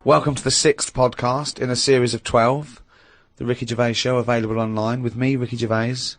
Welcome to the 6th podcast in a series of 12. The Ricky Gervais Show, available online with me, Ricky Gervais,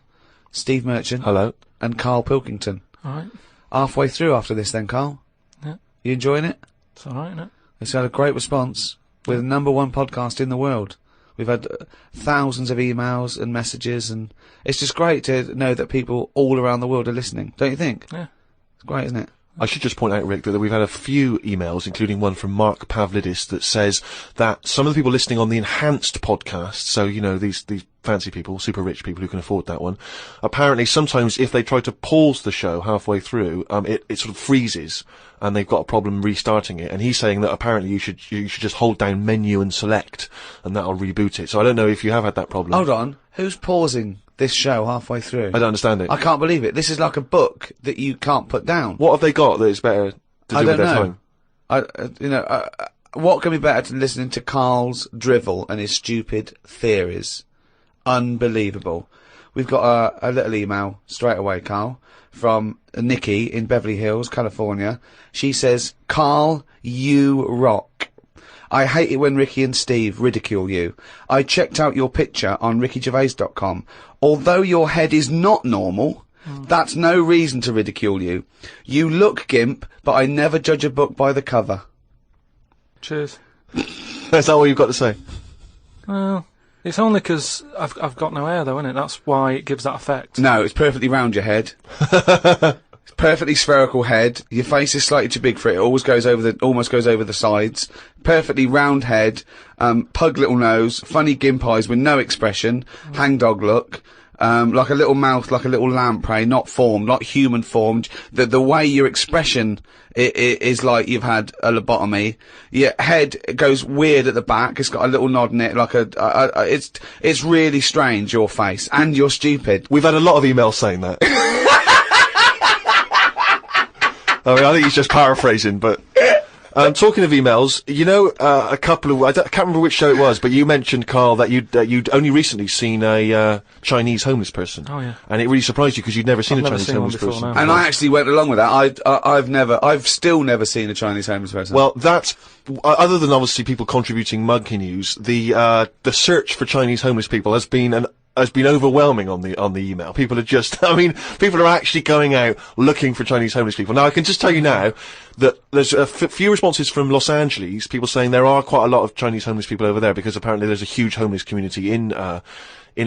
Steve Merchant. Hello. And Karl Pilkington. Alright. Halfway through after this then, Karl. Yeah. You enjoying it? It's alright, isn't it? It's had a great response. We're the #1 podcast in the world. We've had thousands of emails and messages, and it's just great to know that people all around the world are listening, don't you think? Yeah. It's great, isn't it? I should just point out, Rick, that we've had a few emails, including one from Mark Pavlidis, that says that some of the people listening on the enhanced podcast, so, you know, these fancy people, super rich people who can afford that one, apparently sometimes if they try to pause the show halfway through, it sort of freezes, and they've got a problem restarting it. And he's saying that apparently you should just hold down menu and select, and that'll reboot it. So I don't know if you have had that problem. Hold on. Who's pausing this show halfway through? I don't understand it. I can't believe it. This is like a book that you can't put down. What have they got that is better to do with their time? What can be better than listening to Karl's drivel and his stupid theories? Unbelievable. We've got a little email straight away, Karl, from Nikki in Beverly Hills, California. She says, Karl, you rock. I hate it when Ricky and Steve ridicule you. I checked out your picture on rickygervais.com. Although your head is not normal, that's no reason to ridicule you. You look gimp, but I never judge a book by the cover. Cheers. That's all you've got to say. Well, it's only 'cause I've got no hair though, isn't it? That's why it gives that effect. No, it's perfectly round your head. It's perfectly spherical head. Your face is slightly too big for it. It almost goes over the sides. Perfectly round head. Pug little nose. Funny gimp eyes with no expression. Hangdog look. Like a little mouth, like a little lamprey, not formed, not human formed. The way your expression is like you've had a lobotomy. Your head goes weird at the back. It's got a little nod in it, like it's really strange, your face. And you're stupid. We've had a lot of emails saying that. I mean, I think he's just paraphrasing, but... talking of emails, you know, I can't remember which show it was, but you mentioned, Karl, that you'd only recently seen a Chinese homeless person. Oh, yeah. And it really surprised you because you'd never seen a Chinese homeless person. No. And I actually went along with that. I've still never seen a Chinese homeless person. Well, that's, other than obviously people contributing monkey news, the search for Chinese homeless people has been overwhelming on the email. People are just, people are actually going out looking for Chinese homeless people. Now, I can just tell you now that there's a few responses from Los Angeles, people saying there are quite a lot of Chinese homeless people over there because apparently there's a huge homeless community in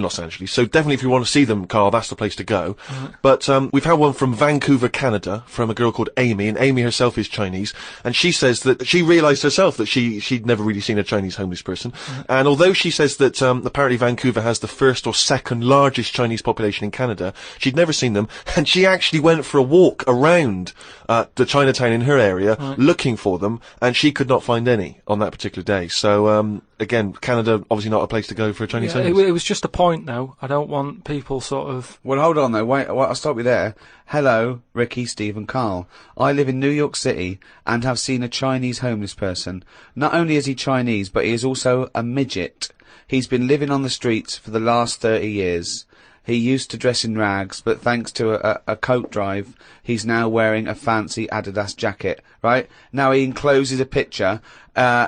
Los Angeles. So definitely if you want to see them, Karl, that's the place to go. But we've had one from Vancouver, Canada, from a girl called Amy, and Amy herself is Chinese, and she says that she realised herself that she'd never really seen a Chinese homeless person. And although she says that apparently Vancouver has the first or second largest Chinese population in Canada, she'd never seen them, and she actually went for a walk around the Chinatown in her area looking for them, and she could not find any on that particular day. So again, Canada obviously not a place to go for a Chinese homeless. It was just a point though. I don't want people sort of... Well, hold on though. Wait, I'll stop you there. Hello, Ricky, Steve and Karl. I live in New York City and have seen a Chinese homeless person. Not only is he Chinese, but he is also a midget. He's been living on the streets for the last 30 years. He used to dress in rags, but thanks to a coat drive, he's now wearing a fancy Adidas jacket, right? Now he encloses a picture.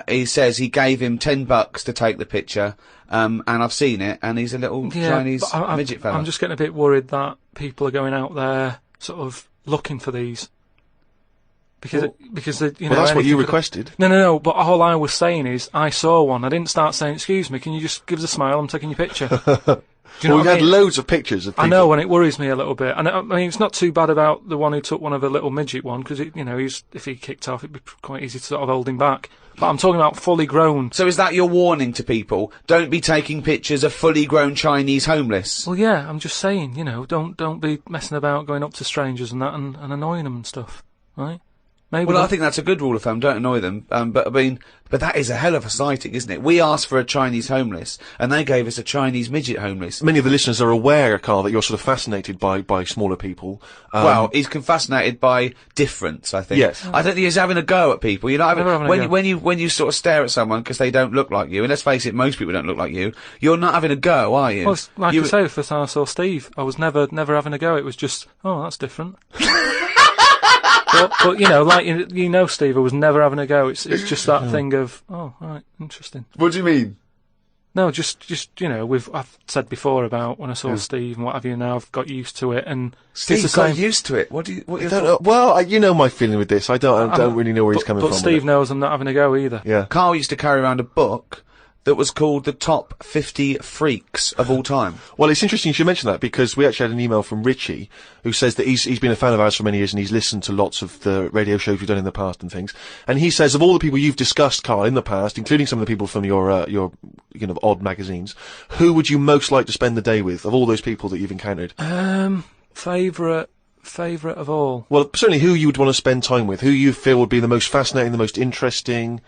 He says he gave him $10 to take the picture, and I've seen it, and he's a little Chinese midget fella. I'm just getting a bit worried that people are going out there sort of looking for these. Because that's what you requested. No, but all I was saying is, I saw one. I didn't start saying, excuse me, can you just give us a smile, I'm taking your picture. Do you know we've had loads of pictures of people. I know, and it worries me a little bit. And I mean, it's not too bad about the one who took one of the little midget one, because if he kicked off, it'd be quite easy to sort of hold him back. But I'm talking about fully grown. So is that your warning to people? Don't be taking pictures of fully grown Chinese homeless. Well, yeah, I'm just saying, don't be messing about going up to strangers and that and annoying them and stuff, right? Maybe I think that's a good rule of thumb. Don't annoy them. But that is a hell of a sighting, isn't it? We asked for a Chinese homeless, and they gave us a Chinese midget homeless. Many of the listeners are aware, Karl, that you're sort of fascinated by smaller people. Well, he's fascinated by difference, I think. Yes. I don't think he's having a go at people. You're not when you sort of stare at someone because they don't look like you, and let's face it, most people don't look like you. You're not having a go, are you? Well, like I say, the first time I saw Steve, I was never having a go. It was just, oh, that's different. but you know, like you know, Steve, I was never having a go. It's just that thing of, oh, right, interesting. What do you mean? No, just you know, I've said before about when I saw Steve and what have you. Now I've got used to it, and Steve it's the got same. used to it. What do you? What I don't know. Well, you know my feeling with this. I don't really know where he's coming from. But Steve knows I'm not having a go either. Yeah. Karl used to carry around a book that was called the top 50 freaks of all time. Well, it's interesting you should mention that, because we actually had an email from Richie who says that he's been a fan of ours for many years, and he's listened to lots of the radio shows we've done in the past and things. And he says, of all the people you've discussed, Karl, in the past, including some of the people from your you know, odd magazines, who would you most like to spend the day with, of all those people that you've encountered? Favourite of all? Well, certainly who you would want to spend time with, who you feel would be the most fascinating, the most interesting.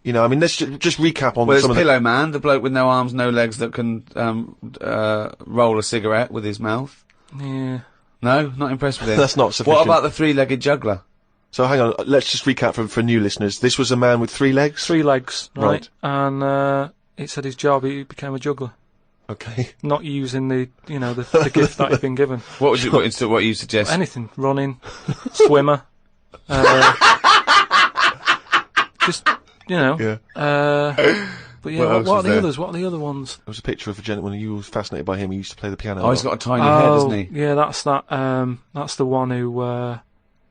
You know, I mean, let's just recap on Well, some of there's Pillow Man, the bloke with no arms, no legs that can roll a cigarette with his mouth. Yeah. No, not impressed with him. That's not sufficient. What about the three-legged juggler? So hang on, let's just recap for new listeners. This was a man with 3 legs? 3 legs, right? Right. And it said his job, he became a juggler. Okay. Not using the gift that he'd been given. What would you suggest? Anything. Running, swimmer, just, you know. Yeah. But yeah, what are the others? What are the other ones? There was a picture of a gentleman who was fascinated by him. He used to play the piano. Oh, he's got a tiny head, hasn't he? Yeah, that's that. That's the one who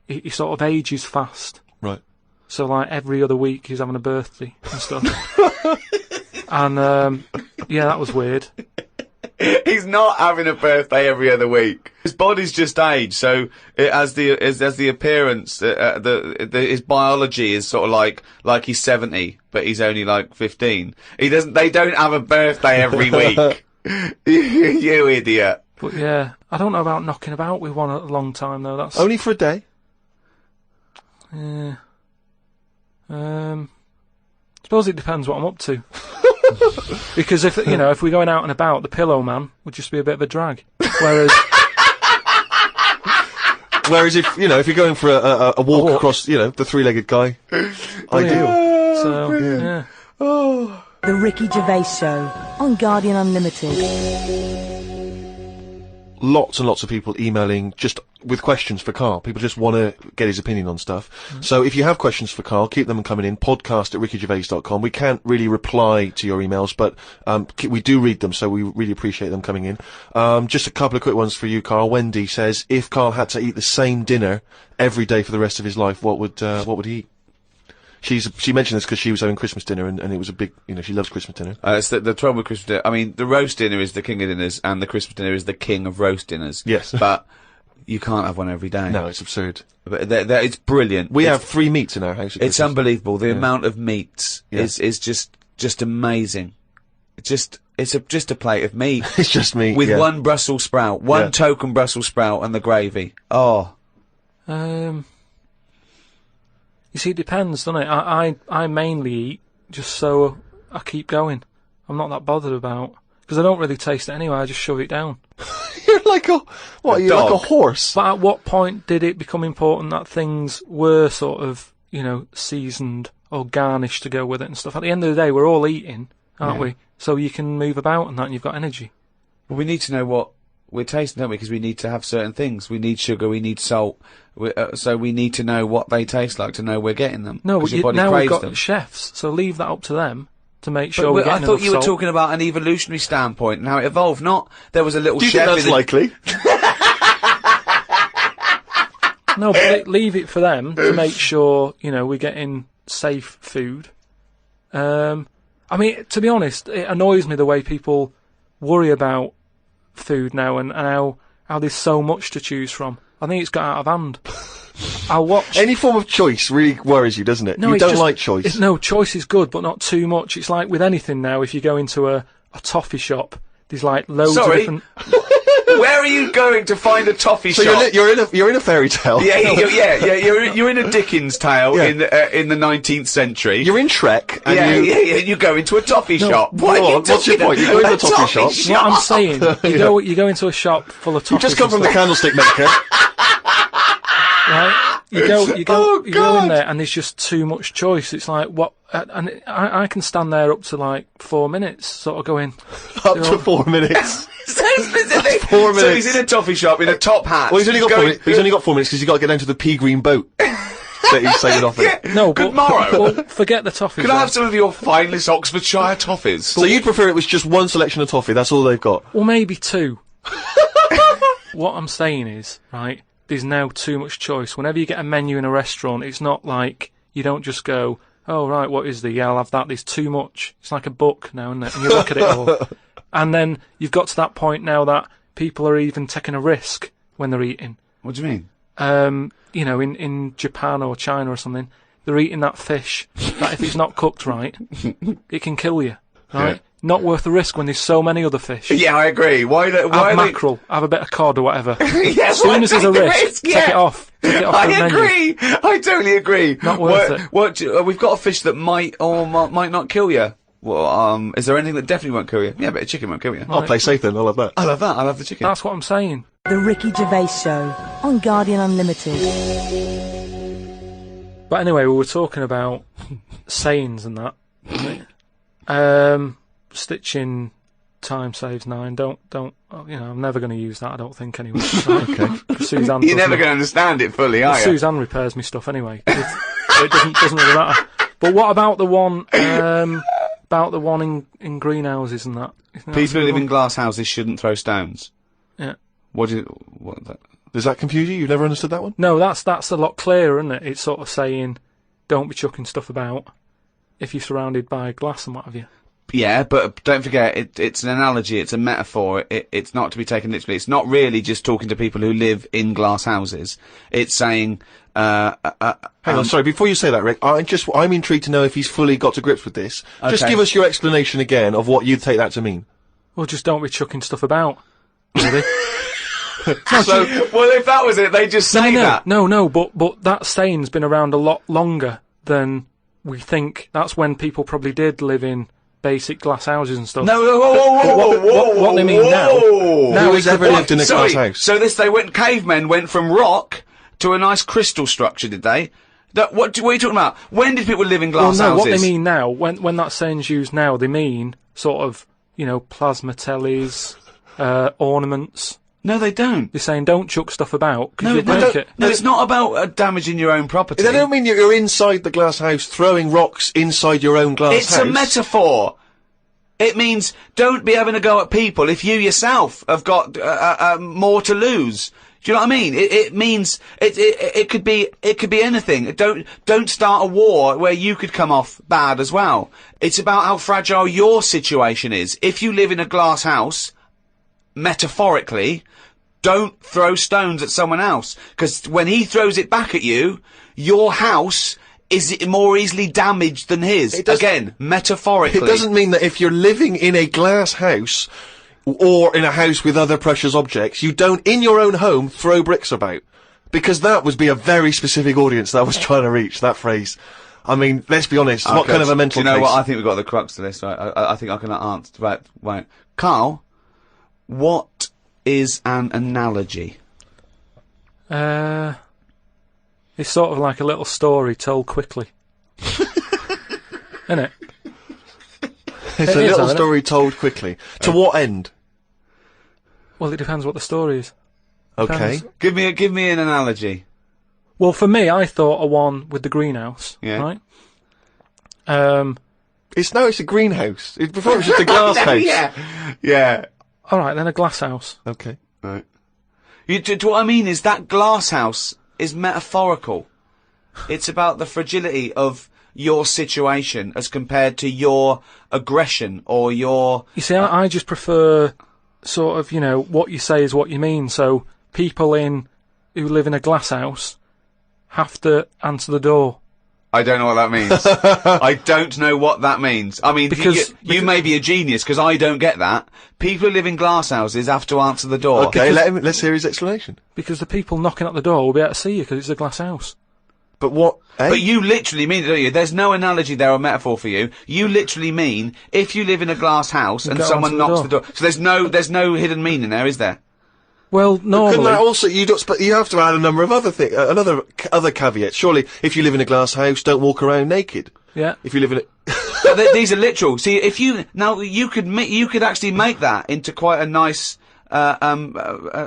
he sort of ages fast. Right. So like every other week he's having a birthday and stuff. And yeah, that was weird. He's not having a birthday every other week. His body's just aged, so it has the appearance. His biology is sort of like he's 70, but he's only like 15. They don't have a birthday every week. You idiot. But yeah, I don't know about knocking about with one a long time though. That's Only for a day? Yeah. Suppose it depends what I'm up to. Because if we're going out and about, the Pillow Man would just be a bit of a drag. Whereas if you're going for a walk across, the 3-legged guy, ideal. So yeah. Oh. The Ricky Gervais Show on Guardian Unlimited. Lots and lots of people emailing just with questions for Karl. People just want to get his opinion on stuff. So if you have questions for Karl, keep them coming in. podcast@rickygervais.com. We can't really reply to your emails, but we do read them, so we really appreciate them coming in. Just a couple of quick ones for you, Karl. Wendy says, if Karl had to eat the same dinner every day for the rest of his life, what would he eat? She mentioned this because she was having Christmas dinner and it was a big, she loves Christmas dinner. It's the trouble with Christmas dinner. I mean, the roast dinner is the king of dinners and the Christmas dinner is the king of roast dinners. Yes. But you can't have one every day. No, it's absurd. But it's brilliant. We have 3 meats in our house. It's unbelievable. The amount of meats is just amazing. It's just a plate of meat. It's just meat. With one Brussels sprout, one token Brussels sprout and the gravy. Oh. You see, it depends, doesn't it? I mainly eat just so I keep going. I'm not that bothered about, because I don't really taste it anyway. I just shove it down. You're like like a horse? But at what point did it become important that things were sort of, seasoned or garnished to go with it and stuff? At the end of the day, we're all eating, aren't we? So you can move about and that, and you've got energy. Well, we need to know what we're tasting, don't we? Because we need to have certain things. We need sugar, we need salt. So we need to know what they taste like to know we're getting them. No, but your body now we've got them. chefs, so leave that up to them to make sure we're I getting thought enough you were salt. talking about an evolutionary standpoint and how it evolved, not there was a little Do you chef think that's likely? No, but leave it for them to make sure, we're getting safe food. I mean, to be honest, it annoys me the way people worry about food now and how there's so much to choose from. I think it's got out of hand. I'll watch... Any form of choice really worries you, doesn't it? No, you it's don't just, like choice. No, choice is good, but not too much. It's like with anything now, if you go into a toffee shop, there's like loads of different... Where are you going to find a toffee so shop? You're in a fairy tale. Yeah. You're in a Dickens tale in the 19th century. You're in Shrek. And you go into a toffee shop. What's your point? You go into a toffee shop. What I'm saying, you go into a shop full of toffees. You just come from the candlestick maker. Right? you go Oh, you go in God. there and there's just too much choice. It's like what, and I can stand there up to like 4 minutes, sort of going Up to 4 minutes. So specific. 4 So minutes. he's in a toffee shop in a top hat. Well, he's only got 4 going- minutes. He's only got 4 minutes because he's got to get down to the pea green boat that he's sailing off in. Yeah. no, Good but morrow. well, forget the toffees. Can I then. have some of your finest Oxfordshire toffees? So you'd prefer it was just one selection of toffee? That's all they've got. Well, maybe 2. What I'm saying is, right, there's now too much choice. Whenever you get a menu in a restaurant, it's not like you don't just go, oh, right, what is there? Yeah, I'll have that. There's too much. It's like a book now, isn't it? And you look at it all. And then you've got to that point now that people are even taking a risk when they're eating. What do you mean? You know, in Japan or China or something, they're eating that fish that if it's not cooked right, it can kill you, right? Yeah. Not worth the risk when there's so many other fish. Yeah, I agree. Why Have are mackerel, have a bit of cod or whatever. Yeah, As soon as there's a risk, yeah. take it off. Take it off I the menu. agree. I totally agree. Not worth it. We've got a fish that might or might not kill you. Well, is there anything that definitely won't kill you? Yeah, but a chicken won't kill you. I'll play safe then. I'll have that. I love that. I love the chicken. That's what I'm saying. The Ricky Gervais Show on Guardian Unlimited. But anyway, we were talking about sayings and that. Stitching time saves 9. Don't. You know, I'm never going to use that. I don't think anyway. Okay. Suzanne. You're never doesn't- going to understand it fully, are you? Suzanne repairs me stuff anyway. It doesn't really matter. But what about the one? About the one in greenhouses and that? You think that's People a who good live in one? glass houses shouldn't throw stones. Yeah. What? Does that confuse you? You've never understood that one? No, that's a lot clearer, isn't it? It's sort of saying, don't be chucking stuff about if you're surrounded by glass and what have you. Yeah, but don't forget, it's an analogy, it's a metaphor, it's not to be taken literally. It's not really just talking to people who live in glass houses. It's saying, Hang on, sorry, before you say that, Rick, I'm intrigued to know if he's fully got to grips with this. Just Okay. give us your explanation again of what you'd take that to mean. Well, just don't be chucking stuff about. Really? so, well, if that was it, they just say that. No, but that saying's been around a lot longer than we think. That's when people probably did live in basic glass houses and stuff. No, whoa, what they mean now- Who has ever lived in a glass house? So cavemen went from rock to a nice crystal structure, did they? What are you talking about? When did people live in glass Well, no, houses? what they mean now, when that saying's used now, they mean sort of, you know, plasma tellies, ornaments. No, they don't. They're saying don't chuck stuff about because No, you'll break it. no, it's not about damaging your own property. They don't mean you're inside the glass house throwing rocks inside your own glass It's house. a metaphor. It means don't be having a go at people if you yourself have got more to lose. Do you know what I mean? It means it could be anything. Don't start a war where you could come off bad as well. It's about how fragile your situation is. If you live in a glass house, metaphorically, don't throw stones at someone else, because when he throws it back at you, your house is more easily damaged than his. Again, metaphorically. It doesn't mean that if you're living in a glass house or in a house with other precious objects, you don't, in your own home, throw bricks about. Because that would be a very specific audience that I was trying to reach, that phrase. I mean, let's be honest, what kind of a mental Do you know case? what? I think we've got the crux to this, right? I think I can answer. Right. Karl, what is an analogy? It's sort of like a little story told quickly. Isn't it? It's It a is, little isn't it? story told quickly. To what end? Well, it depends what the story is. Okay. Depends. Give me an analogy. Well, for me, I thought a one with the greenhouse. Yeah. Right? It's a greenhouse. Before it was just a glass house. Yeah. All right, then a glass house. Okay. Right. What I mean is that glass house is metaphorical. It's about the fragility of your situation as compared to your aggression or your... You see, I just prefer sort of, you know, what you say is what you mean. So people who live in a glass house have to answer the door. I don't know what that means. I don't know what that means. I mean, Because you may be a genius, because I don't get that. People who live in glass houses have to answer the door. Okay, let's hear his explanation. Because the people knocking at the door will be able to see you because it's a glass house. But what? But you literally mean it, don't you? There's no analogy there or metaphor for you. You literally mean if you live in a glass house and go someone onto the knocks the door. So there's no hidden meaning there, is there? Well, Couldn't normally, that also, you have to add a number of other things, other caveats. Surely, if you live in a glass house, don't walk around naked. yeah. If you live in a, These are literal. See, if you could actually make that into quite a nice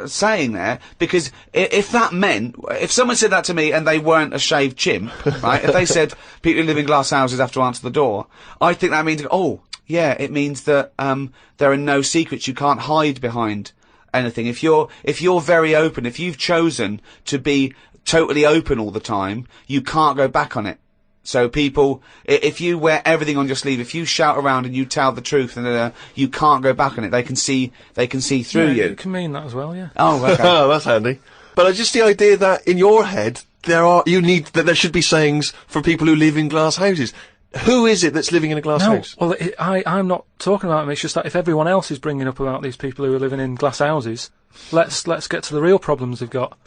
saying there, because if that meant, if someone said that to me and they weren't a shaved chimp, right? If they said people who live in glass houses have to answer the door, I think that means, oh, yeah, it means that there are no secrets. You can't hide behind anything. If you're very open, if you've chosen to be totally open all the time, you can't go back on it. So people, if you wear everything on your sleeve, if you shout around and you tell the truth, and you can't go back on it. They can see through you. It can mean that as well, yeah. Oh, okay. oh, that's handy. But just the idea that in your head, there should be sayings for people who live in glass houses. Who is it that's living in a glass house? Well, I'm not talking about them. It's just that if everyone else is bringing up about these people who are living in glass houses, let's get to the real problems they've got.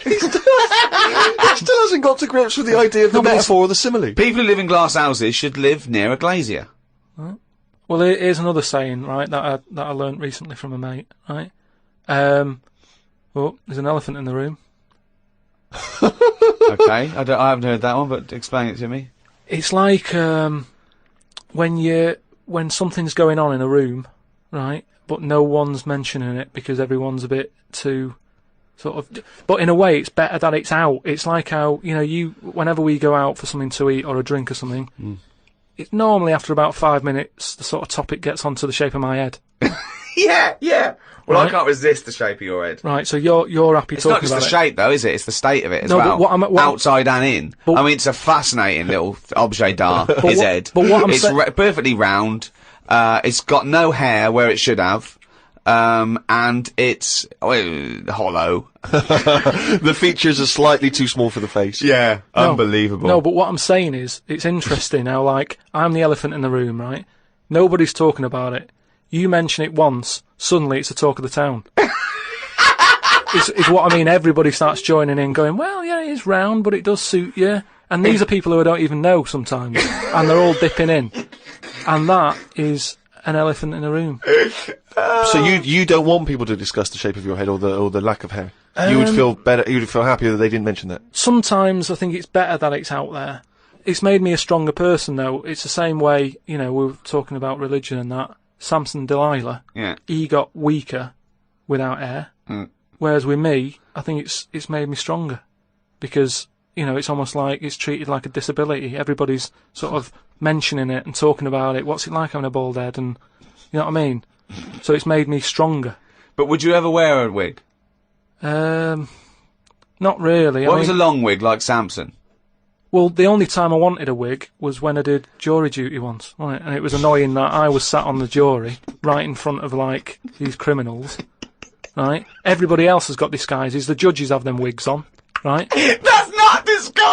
It still hasn't got to grips with the idea of the metaphor or the simile. People who live in glass houses should live near a glazier. Right. Well, here's another saying, right, that I learnt recently from a mate, right? Well, there's an elephant in the room. Okay, I haven't heard that one, but explain it to me. It's like when something's going on in a room, right, but no one's mentioning it because everyone's a bit too sort of. But in a way, it's better that it's out. It's like how whenever we go out for something to eat or a drink or something, it's normally after about 5 minutes the sort of topic gets onto the shape of my head. Yeah. Well, Right. I can't resist the shape of your head. Right, so you're happy It's not talking just about the it. shape, though, is it? It's the state of it as No, well. but what outside and in. But- I mean, it's a fascinating little objet d'art, his head. but what I'm it's perfectly round. It's got no hair where it should have. And it's hollow. The features are slightly too small for the face. Yeah, No. unbelievable. No, but what I'm saying is, it's interesting how, like, I'm the elephant in the room, right? Nobody's talking about it. You mention it once, suddenly it's the talk of the town. Is what I mean. Everybody starts joining in, going, well, yeah, it is round, but it does suit you. And these are people who I don't even know sometimes, and they're all dipping in. And that is an elephant in the room. So you don't want people to discuss the shape of your head or the lack of hair. You would feel better. You would feel happier that they didn't mention that. Sometimes I think it's better that it's out there. It's made me a stronger person, though. It's the same way, we were talking about religion and that. Samson Delilah, Yeah. he got weaker without hair. Whereas with me, I think it's made me stronger. Because, it's almost like it's treated like a disability. Everybody's sort of mentioning it and talking about it. What's it like having a bald head? And, you know what I mean? So it's made me stronger. But would you ever wear a wig? Not really. What I was a mean, long wig like Samson? well, the only time I wanted a wig was when I did jury duty once, wasn't it? And it was annoying that I was sat on the jury right in front of, like, these criminals, right? Everybody else has got disguises. The judges have them wigs on, right? That's not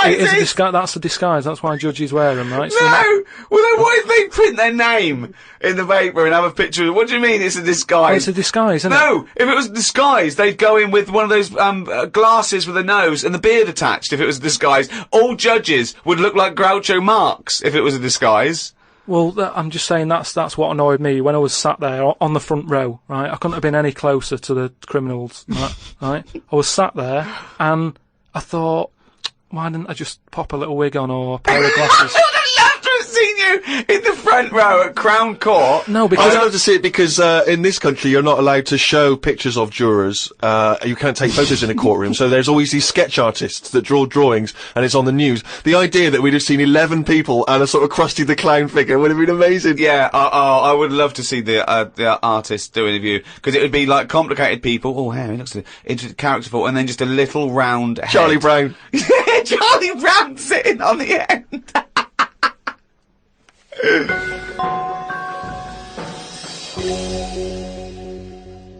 It is a disguises! that's a disguise. That's why judges wear them, right? So No! Well, then what if they print their name in the paper and have a picture of it? What do you mean it's a disguise? it's a disguise, isn't it? No! If it was a disguise, they'd go in with one of those glasses with a nose and the beard attached if it was a disguise. All judges would look like Groucho Marx if it was a disguise. Well, I'm just saying that's what annoyed me when I was sat there on the front row, right? I couldn't have been any closer to the criminals, right? I was sat there and I thought, why didn't I just pop a little wig on or a pair of glasses? I would have loved to have seen you in the front row at Crown Court. No, I'd because love to see it because in this country you're not allowed to show pictures of jurors. You can't take photos in a courtroom, so there's always these sketch artists that draw drawings, and it's on the news. The idea that we'd have seen 11 people and a sort of Krusty the Clown figure would have been amazing. Yeah, I would love to see the artist do an interview, because it would be like complicated people. Oh, hey, he looks characterful, and then just a little round head. Charlie Brown. Charlie Brown sitting on the end.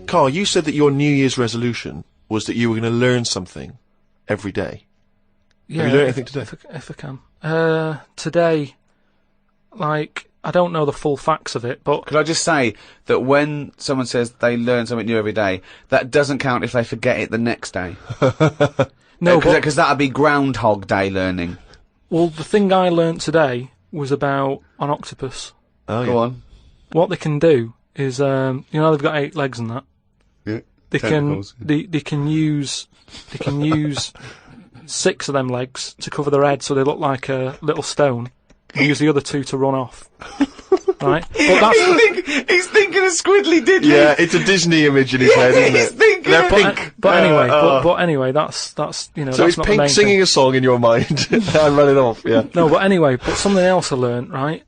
Karl, you said that your New Year's resolution was that you were going to learn something every day. yeah, Have you learned anything today? if I can. Today, like, I don't know the full facts of it, but Could I just say that when someone says they learn something new every day, that doesn't count if they forget it the next day. no, but, Because that would be Groundhog Day learning. well, the thing I learnt today was about an octopus. Oh, Go on. What they can do is, they've got 8 legs and that. Yeah. they Tentacles. can use 6 of them legs to cover their head, so they look like a little stone. And use the other 2 to run off. Right? But that's He's thinking of Squiddly Diddly. Yeah, it's a Disney image in his head, isn't he's it? thinking They're of- pink. but anyway, that's you know. So that's it's not the Pink main singing thing. a song in your mind and running off, yeah. No, but anyway, but something else I learnt, right?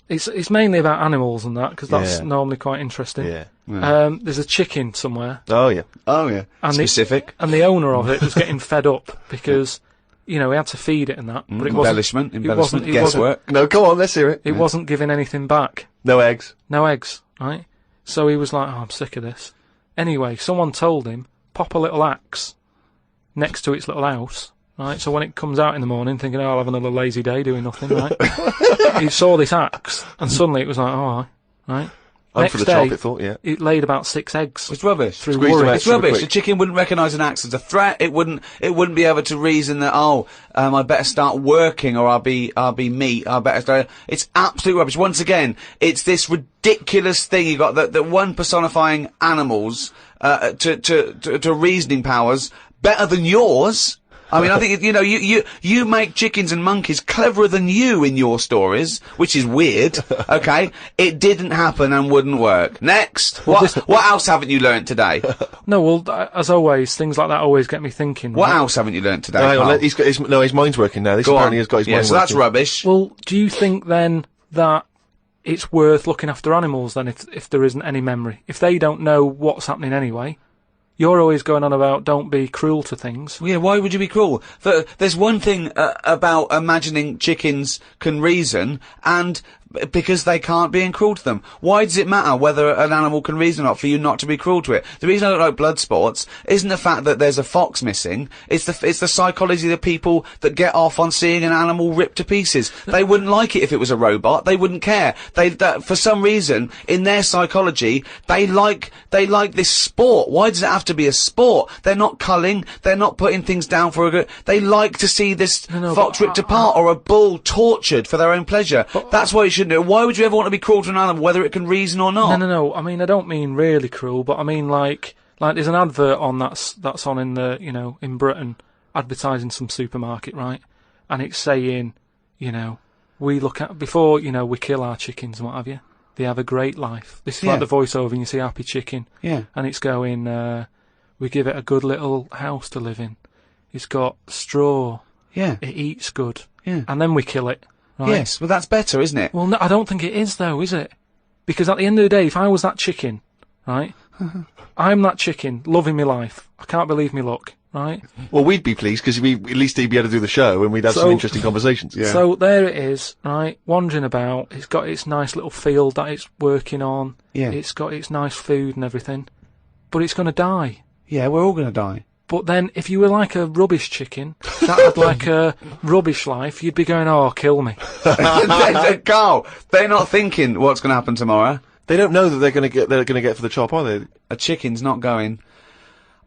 It's mainly about animals and that, because that's Yeah. normally quite interesting. Yeah. There's a chicken somewhere, Oh, yeah. Oh, yeah. And Specific. and the owner of it was getting fed up because, you know, he had to feed it and that, but it wasn't. Embellishment. It wasn't. Guesswork. No, come on, let's hear it. It wasn't giving anything back. No eggs. No eggs, right? So he was like, "Oh, I'm sick of this." Anyway, someone told him, pop a little axe next to its little house, right? So when it comes out in the morning thinking, "Oh, I'll have another lazy day doing nothing," right? He saw this axe, and suddenly it was like, "Oh, right." I'm for the chocolate thought, yeah. It laid about 6 eggs. It's rubbish. Through Squeeze them worry. out. It's super rubbish. quick. The chicken wouldn't recognise an axe as a threat. It wouldn't be able to reason that, I better start working, or I'll be meat. I better start. It's absolute rubbish. Once again, it's this ridiculous thing you got that one personifying animals to reasoning powers better than yours. I mean, I think, you know, you make chickens and monkeys cleverer than you in your stories, which is weird, okay? It didn't happen and wouldn't work. Next! What else haven't you learnt today? No, well, as always, things like that always get me thinking. What right? else haven't you learnt today? Oh, hang on, Carl? he's got his mind's working now. This Go apparently on. has got his Yeah, mind so that's working. rubbish. Well, do you think then that it's worth looking after animals then if there isn't any memory? If they don't know what's happening anyway, you're always going on about don't be cruel to things. Yeah, why would you be cruel? There's one thing about imagining chickens can reason, and because they can't, being cruel to them. Why does it matter whether an animal can reason or not for you not to be cruel to it? The reason I don't like blood sports isn't the fact that there's a fox missing. It's the psychology of the people that get off on seeing an animal ripped to pieces. They wouldn't like it if it was a robot. They wouldn't care. For some reason, in their psychology, they like this sport. Why does it have to be a sport? They're not culling. They're not putting things down for a good. They like to see this fox ripped apart or a bull tortured for their own pleasure. That's why it shouldn't. Why would you ever want to be cruel to an animal, whether it can reason or not? No. I mean, I don't mean really cruel, but I mean like there's an advert on that's on in the, you know, in Britain, advertising some supermarket, right? And it's saying, you know, we look at before, you know, we kill our chickens and what have you. They have a great life. This is like the voiceover, and you see happy chicken. Yeah. And it's going, we give it a good little house to live in. It's got straw. Yeah. It eats good. Yeah. And then we kill it. Right? Yes, well that's better, isn't it? Well, no, I don't think it is, though, is it? Because at the end of the day, if I was that chicken, right, I'm that chicken, loving my life. I can't believe me luck, right? Well, we'd be pleased, because at least he'd be able to do the show, and we'd have some interesting conversations. Yeah. So there it is, right, wandering about. It's got its nice little field that it's working on. Yeah. It's got its nice food and everything. But it's going to die. Yeah, we're all going to die. But then, if you were like a rubbish chicken, that had like a rubbish life, you'd be going, oh, kill me. Carl, they're not thinking what's going to happen tomorrow. They don't know that they're going to get for the chop, are they? A chicken's not going,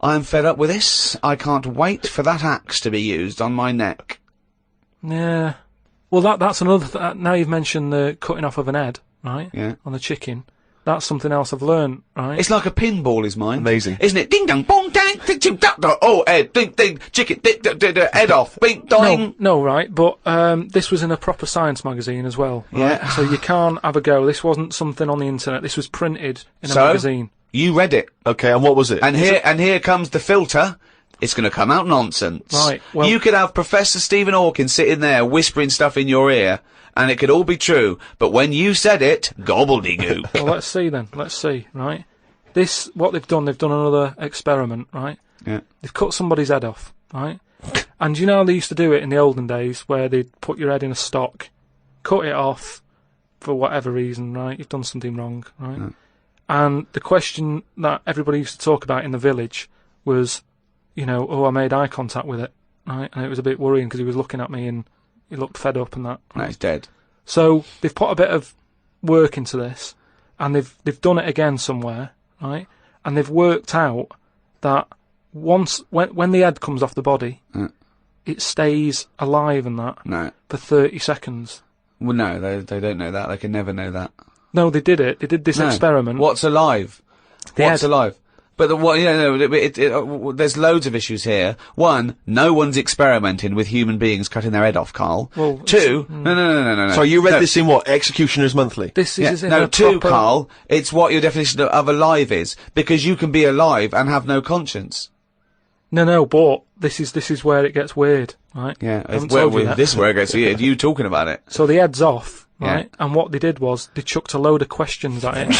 I'm fed up with this. I can't wait for that axe to be used on my neck. Yeah. Well, that's another now you've mentioned the cutting off of an head, right? Yeah. On the chicken. That's something else I've learned, right? It's like a pinball is mine. Amazing. Isn't it? Ding dong, bong, dang, ding, ding, da, da, oh, head, ding, ding, chicken, ding, ding, ding, ding, head off, bing, ding. No, right, but this was in a proper science magazine as well. Right? Yeah. So you can't have a go. This wasn't something on the internet. This was printed in a magazine. You read it. Okay, and what was it? And here comes the filter. It's going to come out nonsense. Right, well- you could have Professor Stephen Hawking sitting there whispering stuff in your ear, and it could all be true, but when you said it, gobbledygook. Well, let's see then. Let's see, right? What they've done another experiment, right? Yeah. They've cut somebody's head off, right? And you know how they used to do it in the olden days, where they'd put your head in a stock, cut it off for whatever reason, right? You've done something wrong, right? Yeah. And the question that everybody used to talk about in the village was, you know, oh, I made eye contact with it, right? And it was a bit worrying because he was looking at me and he looked fed up and that. No, it's dead. So they've put a bit of work into this, and they've done it again somewhere, right? And they've worked out that once when the head comes off the body, it stays alive and that No. for 30 seconds. Well, no, they don't know that. They can never know that. No, they did it. They did this No. experiment. What's alive? The What's head. alive? But there's loads of issues here. One, no one's experimenting with human beings cutting their head off, Karl. Well, two, no. So you read this in what? Executioner's Monthly? This is in No, a two, proper- Karl, it's what your definition of alive is. Because you can be alive and have no conscience. No, but this is where it gets weird, right? Yeah, I haven't told you that. this is where it gets weird. You talking about it. So the head's off, right? Yeah. And what they did was they chucked a load of questions at it.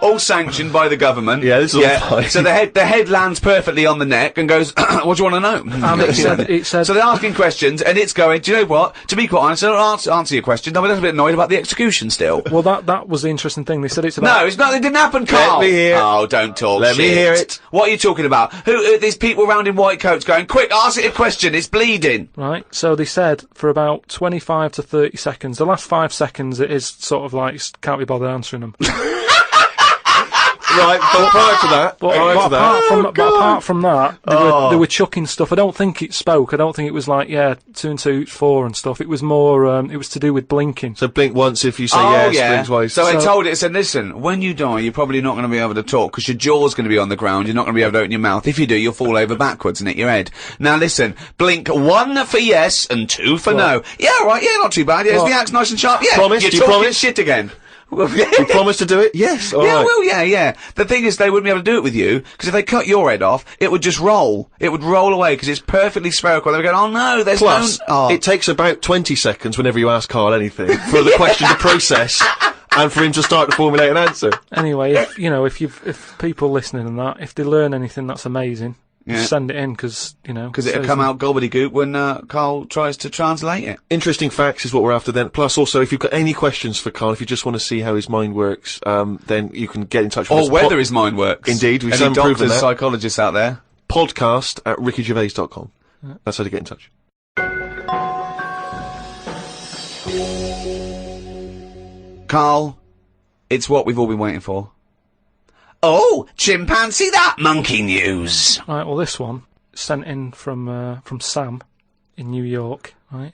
All sanctioned by the government. Yeah, this is all fine. So the head lands perfectly on the neck and goes, what do you want to know? And it said, So they're asking questions, and it's going, do you know what? To be quite honest, I don't answer your question. I'm a little bit annoyed about the execution still. well, that was the interesting thing. They said it's about... No, it's not. It didn't happen, Karl. me hear it. Oh, don't talk Let me shit. hear it. What are you talking about? Who these people round in white coats going, quick, ask it a question. It's bleeding. Right, so they said for about 25 to 30 seconds, the last 5 seconds it is sort of like, can't be bothered answering them. Right, but prior to that, Apart from that, they were chucking stuff. I don't think it spoke. I don't think it was like, 2 and 2 is 4 and stuff. It was more, it was to do with blinking. So blink once if you say Oh, yes, yeah. blink twice. So I told it, said, listen, when you die, you're probably not going to be able to talk because your jaw's going to be on the ground. You're not going to be able to open your mouth. If you do, you'll fall over backwards and hit your head. Now listen, blink 1 for yes and 2 for no. Yeah, right, yeah, not too bad. Yeah, the act's nice and sharp. Yeah, Promise? you're Do you talking promise? shit again. You promise to do it? Yes. All Yeah, right. well, yeah. The thing is, they wouldn't be able to do it with you, because if they cut your head off, it would just roll. It would roll away, because it's perfectly spherical. They would go, oh no, there's Plus, no... Oh. it takes about 20 seconds whenever you ask Karl anything for the question to process and for him to start to formulate an answer. Anyway, if people listening and that, if they learn anything, that's amazing. Yeah. Just send it in, because Because it'll come out gobbledygook when Karl tries to translate it. Interesting facts is what we're after then. Plus, also, if you've got any questions for Karl, if you just want to see how his mind works, then you can get in touch with us. Or whether his mind works. Indeed, we've Any some proven doctors, that. psychologists out there. podcast@rickygervais.com. That's how to get in touch. Karl, it's what we've all been waiting for. Oh, chimpanzee that monkey news. Right, well, this one sent in from Sam in New York, right?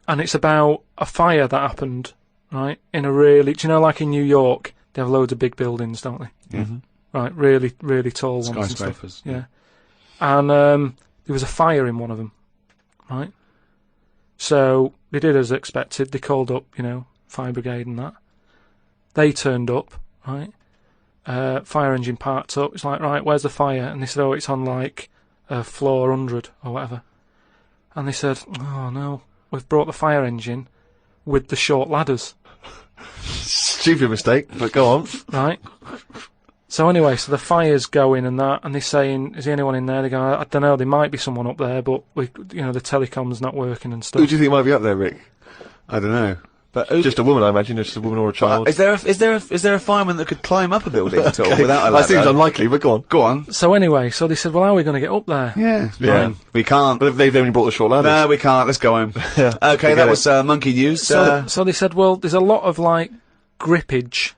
And it's about a fire that happened, right? In a really, do you know, like in New York, they have loads of big buildings, don't they? Mm-hmm. Right, really, really tall ones and Skyscrapers, stuff. Yeah. And there was a fire in one of them, right? So they did as expected. They called up, fire brigade and that. They turned up, right? Fire engine parked up. It's like, right, where's the fire? And they said, oh, it's on like floor 100 or whatever. And they said, oh no, we've brought the fire engine with the short ladders. Stupid mistake, but go on. Right. So anyway, so the fire's going and that, and they're saying, is there anyone in there? They go, I don't know, there might be someone up there, but the telecom's not working and stuff. Who do you think might be up there, Rick? I don't know. But Just a woman, I imagine. Just a woman or a child. Is there a fireman that could climb up a building at all without a ladder? That seems unlikely, but go on. Go on. So anyway, so they said, well, how are we going to get up there? Yeah. Yeah. We can't. But they've only brought the short ladders. No, we can't. Let's go home. Yeah. Okay, that was monkey news. So they said, well, there's a lot of like grippage.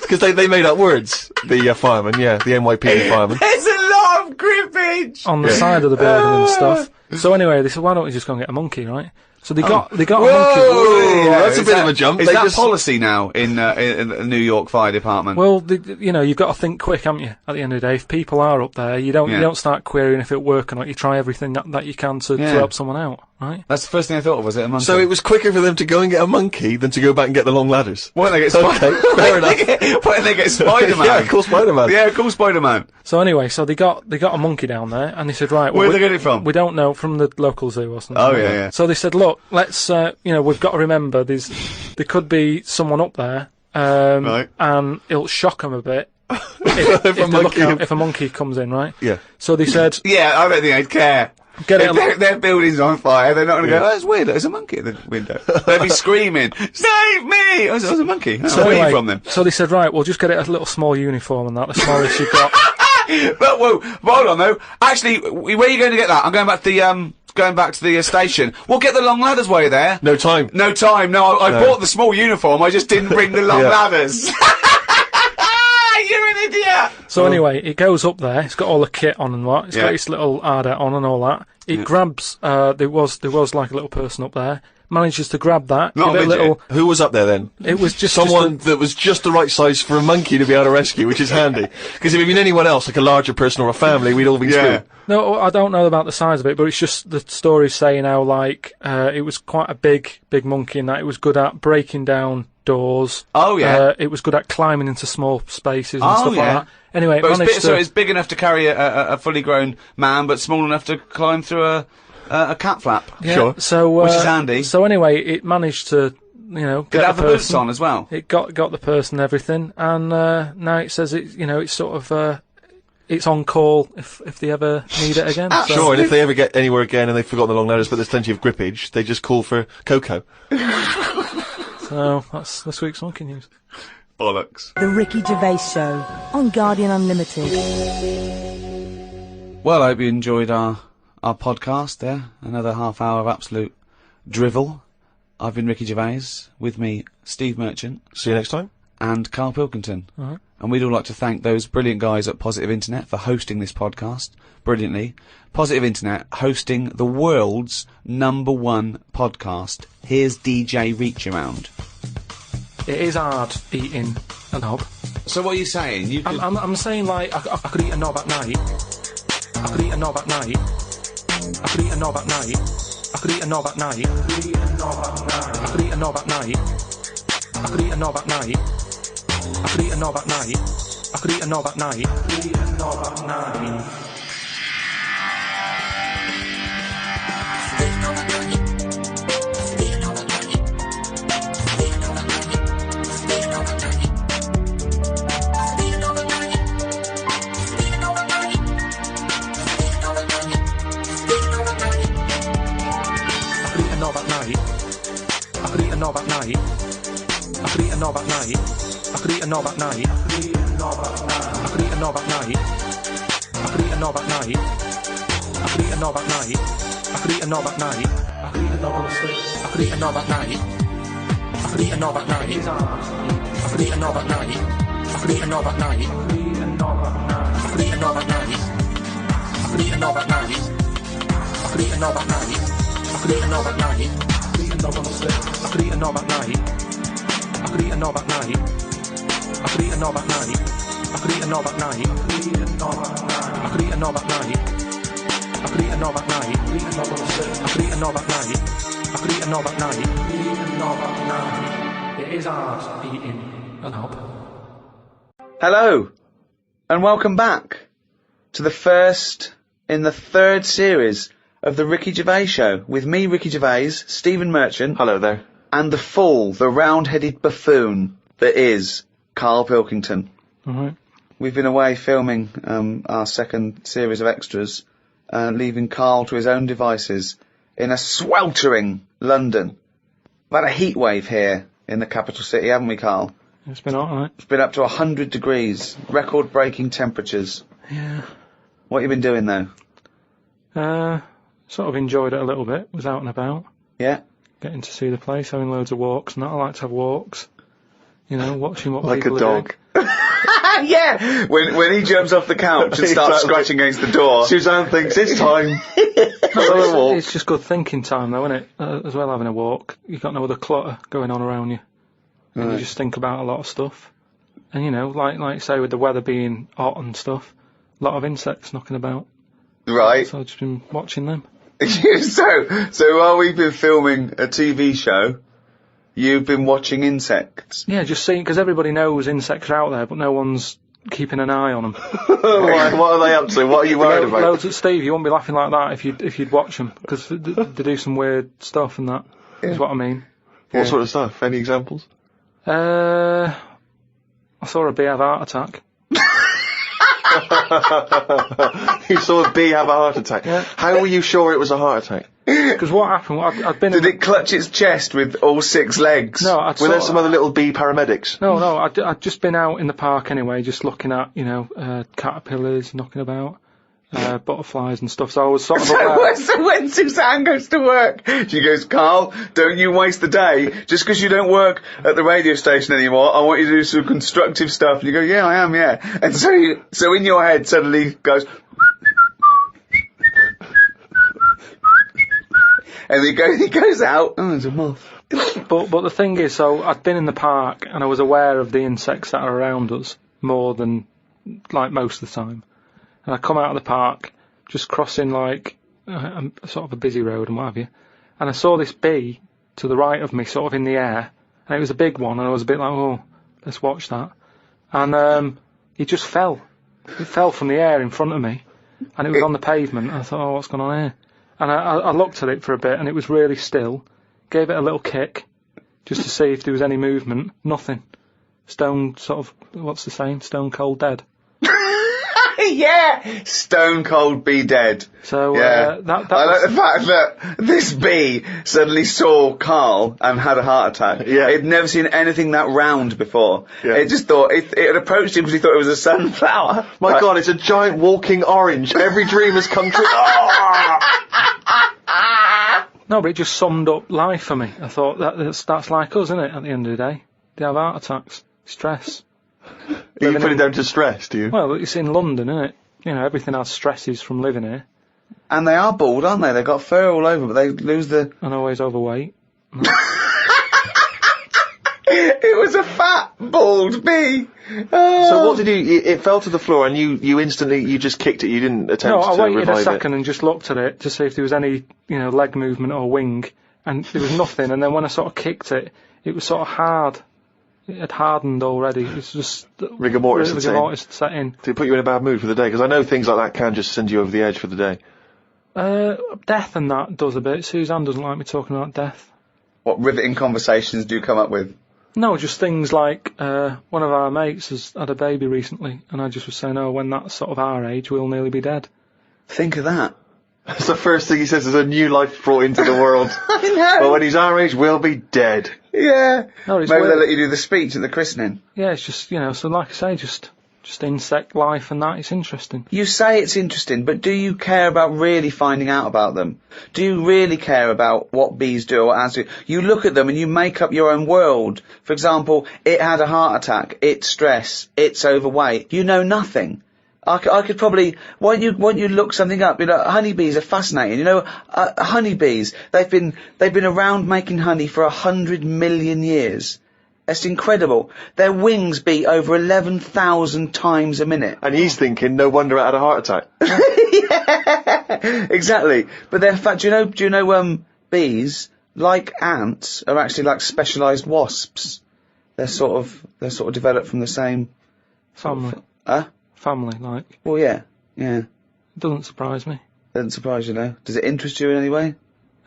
Because they made up words. The fireman, the NYPD fireman. There's a lot of grippage On the side of the building and stuff. So anyway, they said, why don't we just go and get a monkey, right? So they got a monkey. Whoa, that's a bit of a jump. Is They that just- policy now in the New York Fire Department? Well, you've got to think quick, haven't you? At the end of the day, if people are up there, you don't start querying if it works or not. You try everything that you can to help someone out, right? That's the first thing I thought of. Was it a monkey? So it was quicker for them to go and get a monkey than to go back and get the long ladders. Why don't they get Okay, fair enough. Why don't they get Spider-Man? Yeah, cool Spider-Man. Yeah, cool Spider-Man. So anyway, so they got a monkey down there, and they said, right, Where'd they get it from? We don't know, from the local zoo or something. Oh, like yeah, that. yeah. So they said, look, let's, we've got to remember there could be someone up there, Right. and it'll shock them a bit if a monkey comes in, right? Yeah. So they said, Yeah, I don't think they'd care. Get it If their building's on fire, they're not going to go, oh, it's weird, there's a monkey at the window. They'd be screaming, save me! Oh, there's a monkey. Oh, so where are you anyway, from then? So they said, right, we'll just get it a little small uniform and that, the smallest you've got. But, whoa, hold on though. Actually, where are you going to get that? I'm going back to the station. We'll get the long ladders while you're there. No time. No time. No, I bought the small uniform. I just didn't bring the long Yeah. ladders. You're an idiot. So anyway, it goes up there. It's got all the kit on and what. It's Yeah. got its little Arda on and all that. It grabs. There was like a little person up there. Manages to grab that. Not give it a a little. Who was up there then? It was just Someone that was just the right size for a monkey to be able to rescue, which is handy. Because if it'd been anyone else, like a larger person or a family, we'd all be screwed. No, I don't know about the size of it, but it's just the story saying how like it was quite a big monkey, and that it was good at breaking down doors. Oh, yeah. It was good at climbing into small spaces and Oh, stuff yeah. like that. Anyway, it But managed so to. it's big enough to carry a fully grown man, but small enough to climb through a cat flap. Yeah, Sure. So Which is handy. So anyway, it managed to Did get it have the the boots person. on as well? It got the person and everything, and now it says it's sort of it's on call if they ever need it again. So. Sure, and if they ever get anywhere again and they've forgotten the long ladders, but there's plenty of grippage, they just call for Coco. So that's this week's monkey news. Bollocks. The Ricky Gervais Show on Guardian Unlimited. Well, I hope you enjoyed our podcast there. Another half hour of absolute drivel. I've been Ricky Gervais. With me, Steve Merchant. See you next time. And Karl Pilkington. Alright. And we'd all like to thank those brilliant guys at Positive Internet for hosting this podcast brilliantly. Positive Internet hosting the world's #1 podcast. Here's DJ Reach Around. It is hard eating a knob. So what are you saying? You could... I'm saying like I could eat a knob at night. I could eat a knob at night. I could eat a knob at night. I could eat a knob at night. I could eat a knob at night. I could eat a knob at night. I could eat a knob at night. I could eat a knob at night. I could eat a knob at night. I could eat a knob at night. I could eat a knob at night. I could eat a knob at night. I could eat a knob at night. I could eat a knob at night. I could eat a knob at night. I could eat a knob at night. I could eat a knob at night. I could eat a knob at night. I could eat a knob on the slip. I could eat a knob at night. I could eat a knob at night. I could eat a knob at night. I could eat a knob at night. I could eat a knob at night. I could eat a knob at night. I could eat a knob at night. I could eat a knob at night. I could eat a knob at night. I could eat a knob on the slip. I could eat a knob at night. I could eat a knob at night. I could eat a knob at night. I could eat a knob at night. I could eat a knob at night. I could eat a knob at night. I could eat a knob at night. I could eat a knob on the slip. I could eat a knob at night. I could eat a knob at night. I could eat a knob at night. It is hard eating a knob. Hello, and welcome back to the first in the third series of the Ricky Gervais Show with me, Ricky Gervais, Stephen Merchant, Hello there. and the fool, the round-headed buffoon that is Karl Pilkington. Alright. We've been away filming our second series of extras, leaving Karl to his own devices in a sweltering London. We've had a heat wave here in the capital city, haven't we, Karl? It's been alright. It's been up to 100 degrees, record-breaking temperatures. Yeah. What have you been doing, though? Sort of enjoyed it a little bit. Was out and about. Yeah? Getting to see the place, having loads of walks and that. I like to have walks. You know, watching what Like people a dog. are doing. Yeah! When he jumps off the couch and starts Exactly. scratching against the door. Suzanne thinks it's time. It's just good thinking time though, isn't it? As well having a walk. You've got no other clutter going on around you. And you just think about a lot of stuff. And you know, like say with the weather being hot and stuff, a lot of insects knocking about. Right. So I've just been watching them. So while we've been filming a TV show, you've been watching insects. Yeah, just seeing, because everybody knows insects are out there, but no one's keeping an eye on them. What are they up to? What are you worried about? Loads of Steve, you wouldn't be laughing like that if you'd watch them, because they do some weird stuff and that, is what I mean. What sort of stuff? Any examples? I saw a bee have a heart attack. You saw a bee have a heart attack. Yeah. How were you sure it was a heart attack? Because what happened, I'd been Did it clutch its chest with all 6 legs? No, I'd Were there sort some other little bee paramedics? No, I'd just been out in the park anyway, just looking at, caterpillars knocking about. butterflies and stuff. So I was sort of So aware. when Suzanne goes to work, she goes, Karl, don't you waste the day. Just because you don't work at the radio station anymore, I want you to do some constructive stuff. And you go, yeah, I am, yeah. And so in your head suddenly goes, and he goes out, oh, there's a moth. But the thing is, so I'd been in the park and I was aware of the insects that are around us more than like most of the time. And I come out of the park, just crossing like sort of a busy road and what have you, and I saw this bee to the right of me, sort of in the air, and it was a big one, and I was a bit like, oh, let's watch that. And it just fell. It fell from the air in front of me, and it was on the pavement. And I thought, oh, what's going on here? And I looked at it for a bit, and it was really still. Gave it a little kick, just to see if there was any movement. Nothing. Stone sort of, what's the saying? Stone cold dead. Yeah! Stone cold bee dead. So, yeah. that I like was, the fact that this bee suddenly saw Karl and had a heart attack. Yeah. It'd never seen anything that round before. Yeah. It just thought, it had approached him because he thought it was a sunflower. My God, it's a giant walking orange. Every dream has come true. no, but it just summed up life for me. I thought that's like us, isn't it, at the end of the day? They have heart attacks, stress. You put it down to stress, do you? Well, it's in London, isn't it? You know, everything has stresses from living here. And they are bald, aren't they? They've got fur all over, but they lose the... And always overweight. It was a fat, bald bee. Oh. So what did you... It fell to the floor and you instantly... You just kicked it. You didn't attempt No, to I waited revive a second and just looked at it to see if there was any, leg movement or wing. And there was nothing. And then when I sort of kicked it, it was sort of hard. It had hardened already. It was just... Rigor mortis had set in. Did it put you in a bad mood for the day? Because I know things like that can just send you over the edge for the day. Death and that does a bit. Suzanne doesn't like me talking about death. What riveting conversations do you come up with? No, just things like, one of our mates has had a baby recently, and I just was saying, oh, when that's sort of our age, we'll nearly be dead. Think of that. That's the first thing he says, there's a new life brought into the world. I know. But when he's our age, we'll be dead. Yeah. No, it's Maybe weird. they'll let you do the speech at the christening. Yeah, it's just, so like I say, just insect life and that, it's interesting. You say it's interesting, but do you care about really finding out about them? Do you really care about what bees do or ants do? You look at them and you make up your own world. For example, it had a heart attack, it's stress, it's overweight. You know nothing. I could probably, why don't you look something up? Honeybees are fascinating. Honeybees, they've been around making honey for 100 million years. That's incredible. Their wings beat over 11,000 times a minute. And he's thinking, no wonder it had a heart attack. Yeah, exactly. But they're, in fact, do you know, bees, like ants, are actually like specialised wasps. They're sort of developed from the same Family. Family, like. Well, yeah. It doesn't surprise me. Doesn't surprise you, though. Does it interest you in any way?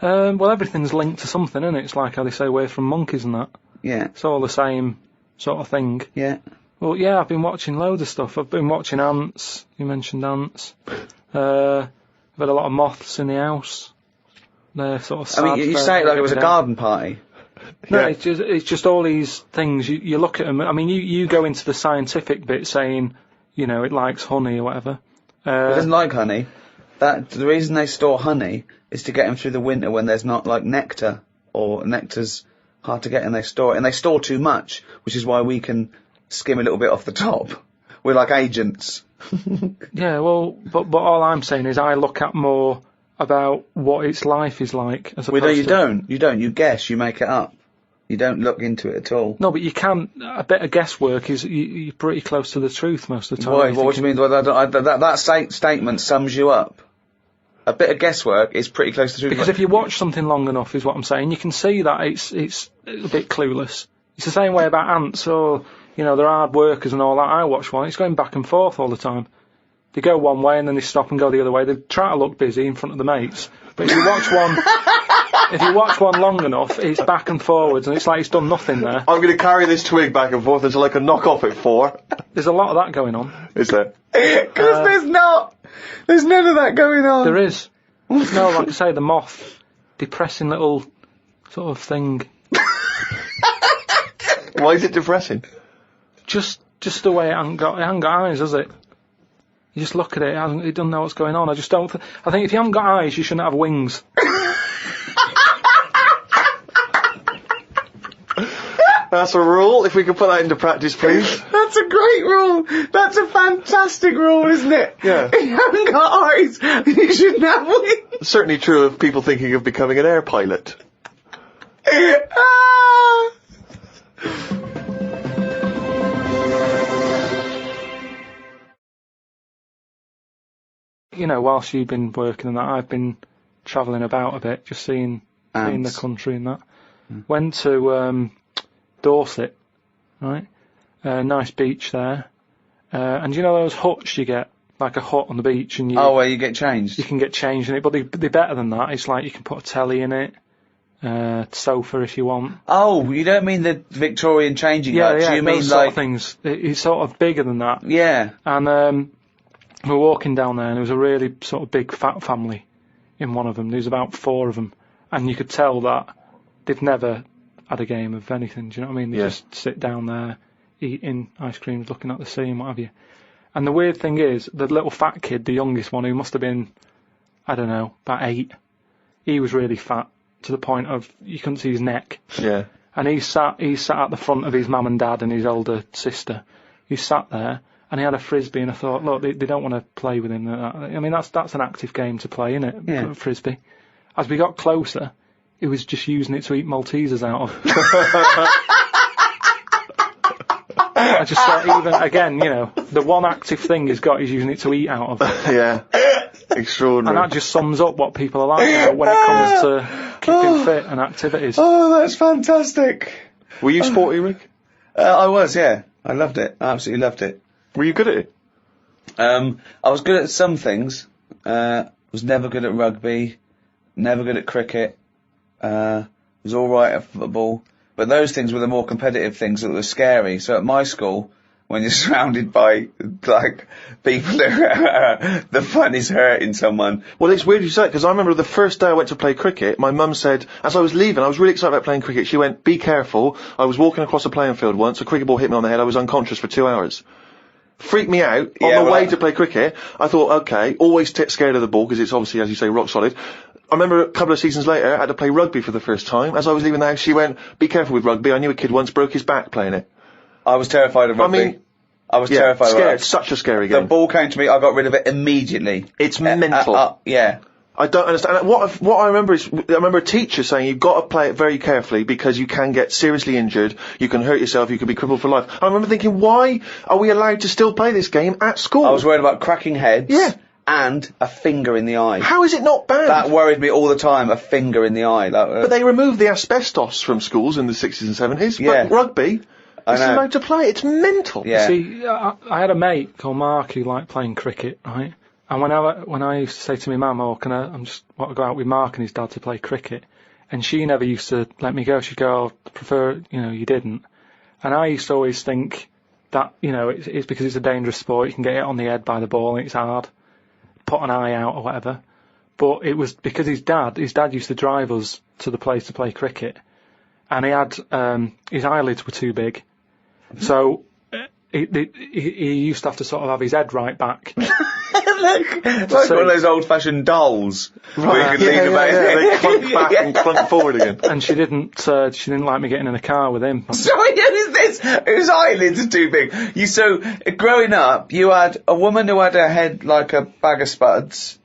Well, everything's linked to something, isn't it? It's like how they say we're from monkeys and that. Yeah. It's all the same sort of thing. Yeah. Well, yeah, I've been watching loads of stuff. I've been watching ants. You mentioned ants. I've had a lot of moths in the house. They're sort of sad. I mean, you say it like it was a garden party. No, Yeah. it's just all these things. You look at them. I mean, you go into the scientific bit saying, it likes honey or whatever. It doesn't like honey. The reason they store honey is to get them through the winter when there's not, like, nectar, or nectar's hard to get and they store it. And they store too much, which is why we can skim a little bit off the top. We're like agents. Yeah, well, but all I'm saying is I look at more about what its life is like as opposed Well, no, you to... don't. You don't. You guess. You make it up. You don't look into it at all. No, but you can. A bit of guesswork is you're pretty close to the truth most of the time. Why? What do you mean? Well, that statement sums you up. A bit of guesswork is pretty close to the truth. Because if you watch something long enough, is what I'm saying, you can see that it's a bit clueless. It's the same way about ants, or they're hard workers and all that. I watch one; it's going back and forth all the time. They go one way and then they stop and go the other way. They try to look busy in front of the mates, but if you watch one long enough, it's back and forwards, and it's like it's done nothing there. I'm going to carry this twig back and forth until I can knock off at 4. There's a lot of that going on. Is there? Because there's not. There's none of that going on. There is. No, like I say, the moth, depressing little sort of thing. Why is it depressing? Just the way it hasn't got eyes, has it? You just look at it, it doesn't know what's going on. I just don't. I think if you haven't got eyes, you shouldn't have wings. That's a rule. If we could put that into practice, please. That's a great rule. That's a fantastic rule, isn't it? Yeah. If you haven't got eyes, you shouldn't have wings. Certainly true of people thinking of becoming an air pilot. Ah! You know, whilst you've been working and that, I've been travelling about a bit, just seeing the country and that. Went to Dorset, right? Nice beach there. And you know those huts you get, like a hut on the beach, and where you get changed? You can get changed in it, but they're better than that. It's like you can put a telly in it, sofa if you want. Oh, you don't mean the Victorian changing Yeah, huts, yeah, you those mean sort like... of things. It's sort of bigger than that. Yeah. And we were walking down there, and there was a really sort of big fat family in one of them. There was about 4 of them, and you could tell that they've never had a game of anything. Do you know what I mean? They just sit down there, eating ice creams, looking at the sea and what have you. And the weird thing is, the little fat kid, the youngest one, who must have been, I don't know, about 8, he was really fat to the point of you couldn't see his neck. Yeah. And he sat at the front of his mum and dad and his older sister. He sat there. And he had a frisbee, and I thought, look, they don't want to play with him. I mean, that's an active game to play, isn't it? Yeah. Frisbee. As we got closer, he was just using it to eat Maltesers out of. I just thought, even again, you know, the one active thing he's got, he's using it to eat out of. Yeah. Extraordinary. And that just sums up what people are like now when it comes to keeping fit and activities. Oh, that's fantastic. Were you sporty, Rick? I was, yeah. I loved it. I absolutely loved it. Were you good at it? I was good at some things. Was never good at rugby. Never good at cricket. Was alright at football. But those things were the more competitive things that were scary. So at my school, when you're surrounded by, like, people who the fun is hurting someone. Well, it's weird you say it, because I remember the first day I went to play cricket, my mum said, as I was leaving, I was really excited about playing cricket, she went, be careful, I was walking across a playing field once, a cricket ball hit me on the head, I was unconscious for 2 hours. Freaked me out. On the way to play cricket, I thought, okay, always scared of the ball, because it's obviously, as you say, rock solid. I remember a couple of seasons later, I had to play rugby for the first time. As I was leaving the house, she went, be careful with rugby. I knew a kid once broke his back playing it. I was terrified of rugby. I was terrified of rugby. Such a scary game. The ball came to me, I got rid of it immediately. It's mental. Yeah. I don't understand. What I remember is, I remember a teacher saying you've got to play it very carefully because you can get seriously injured, you can hurt yourself, you can be crippled for life. I remember thinking, why are we allowed to still play this game at school? I was worried about cracking heads. Yeah. And a finger in the eye. How is it not bad? That worried me all the time, a finger in the eye. But they removed the asbestos from schools in the 60s and 70s. Yeah. But rugby, it's allowed to play. It's mental. Yeah. See, I had a mate called Mark who liked playing cricket, right? And when I used to say to my mum, oh, I want to go out with Mark and his dad to play cricket, and she never used to let me go. She'd go, I prefer, you didn't. And I used to always think that, it's because it's a dangerous sport. You can get hit on the head by the ball and it's hard. Put an eye out or whatever. But it was because his dad used to drive us to the place to play cricket, and he had, his eyelids were too big. So, he used to have to sort of have his head right back. like one of those old-fashioned dolls. Where you could lean about. They clunk back and clunk forward again. And she didn't like me getting in a car with him. Sorry, who is this? Whose eyelids are too big? So, growing up, you had a woman who had her head like a bag of spuds.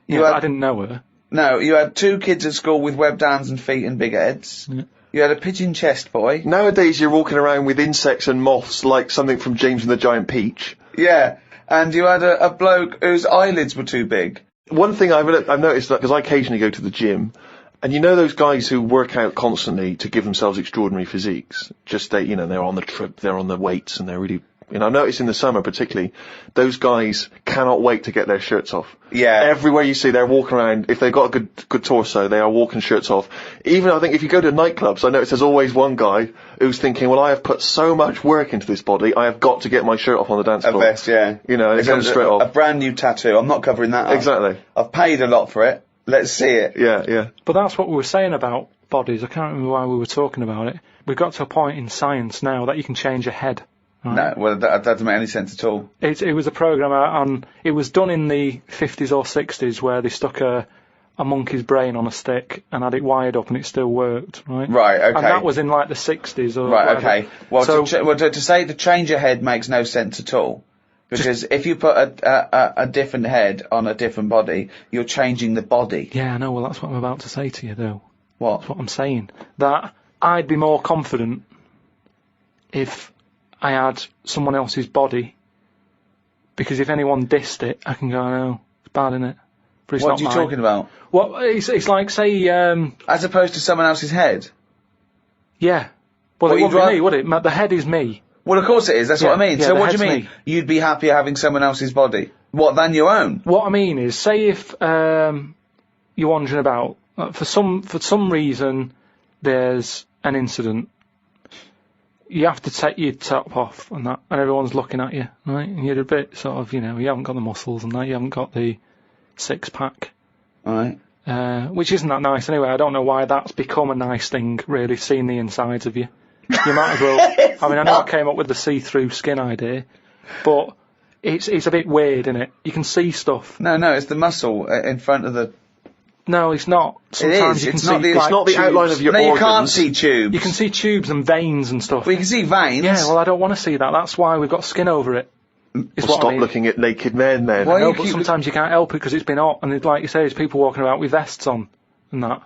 I didn't know her. No, you had 2 kids at school with webbed hands and feet and big heads. Yeah. You had a pigeon chest boy. Nowadays you're walking around with insects and moths like something from James and the Giant Peach. Yeah. And you had a bloke whose eyelids were too big. One thing I've noticed, because I occasionally go to the gym, and those guys who work out constantly to give themselves extraordinary physiques, just they're on the trip, they're on the weights, and they're really, I've noticed in the summer particularly, those guys cannot wait to get their shirts off. Yeah. Everywhere you see, they're walking around, if they've got a good torso, they are walking shirts off. Even, I think, if you go to nightclubs, I notice there's always one guy who's thinking, well, I have put so much work into this body, I have got to get my shirt off on the dance floor. A vest, yeah. It comes straight off. A brand new tattoo. I'm not covering that up. Exactly. I've paid a lot for it. Let's see it. Yeah. But that's what we were saying about bodies. I can't remember why we were talking about it. We've got to a point in science now that you can change your head. Right? No, well, that doesn't make any sense at all. It was a program on. It was done in the 50s or 60s where they stuck a monkey's brain on a stick and had it wired up and it still worked, right? Right, okay. And that was in like the 60s or Right, whatever. okay. Well, So- to say to change a head makes no sense at all. Because if you put a different head on a different body, you're changing the body. Yeah, I know. Well, that's what I'm about to say to you, though. What? That's what I'm saying. That I'd be more confident if I had someone else's body. Because if anyone dissed it, I can go, no, it's bad, innit? But it's What not are you mine. talking about? Well, it's like, say, As opposed to someone else's head? yeah. Well, Well, it you'd wouldn't be rather- me, would it? The head is me. Well, of course it is. That's what I mean. yeah, So the what do you head's mean? me. You'd be happier having someone else's body? What, than your own? What I mean is, say if you're wandering about, for some reason, there's an incident. You have to take your top off and that, and everyone's looking at you, right? And you're a bit sort of, you haven't got the muscles and that, you haven't got the six-pack, Right. which isn't that nice anyway. I don't know why that's become a nice thing, really, seeing the insides of you. You might as well. I mean, I know I came up with the see-through skin idea, but it's a bit weird, isn't it? You can see stuff. No, it's the muscle in front of the... No, it's not. Sometimes is. you can It's see not the- like, It's not the tubes. outline of your No, you organs. can't see tubes. You can see tubes and veins and stuff. Well, you can see veins. Yeah, well, I don't want to see that. That's why we've got skin over it. Is Well, what stop I mean. looking at naked men then. Why- No, you but keep- sometimes you can't help it because it's been hot, and like you say, there's people walking about with vests on and that.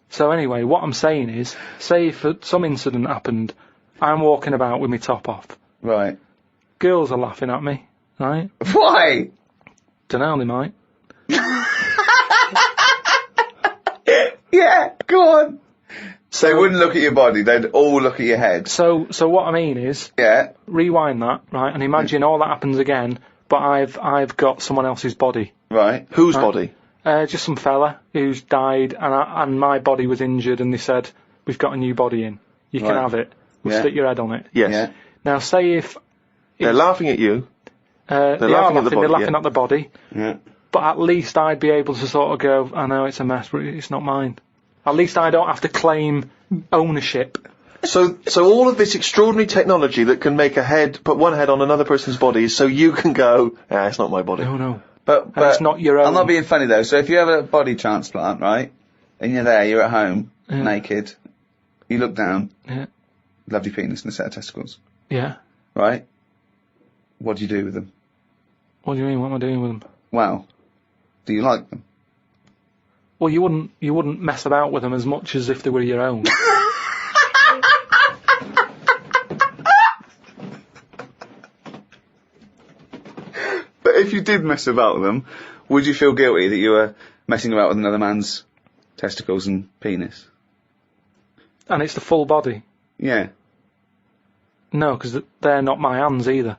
So anyway, what I'm saying is, say if some incident happened, I'm walking about with my top off. Right. Girls are laughing at me, right? Why? Dunno, they might. Yeah, go on. So they wouldn't look at your body, they'd all look at your head. So what I mean is, Yeah. rewind that, right, and imagine all that happens again, but I've got someone else's body. Right. Whose body? Just some fella who's died, and my body was injured, and they said, we've got a new body in. You can Right. have it. We'll Yeah. stick your head on it. Yes. Yeah. Now, say if They're laughing at you. they are laughing at the they're body, laughing yeah. at the body, Yeah. but at least I'd be able to sort of go, I know it's a mess, but it's not mine. At least I don't have to claim ownership. So all of this extraordinary technology that can make put one head on another person's body is so you can go, it's not my body. No. But it's not your own. I'm not being funny though. So if you have a body transplant, right, and you're there, you're at home, Yeah. naked, you look down, Yeah. lovely penis and a set of testicles, Yeah. right? What do you do with them? What do you mean? What am I doing with them? Well, do you like them? Well, you wouldn't mess about with them as much as if they were your own. But if you did mess about with them, would you feel guilty that you were messing about with another man's testicles and penis? And it's the full body. Yeah. No, because they're not my hands either.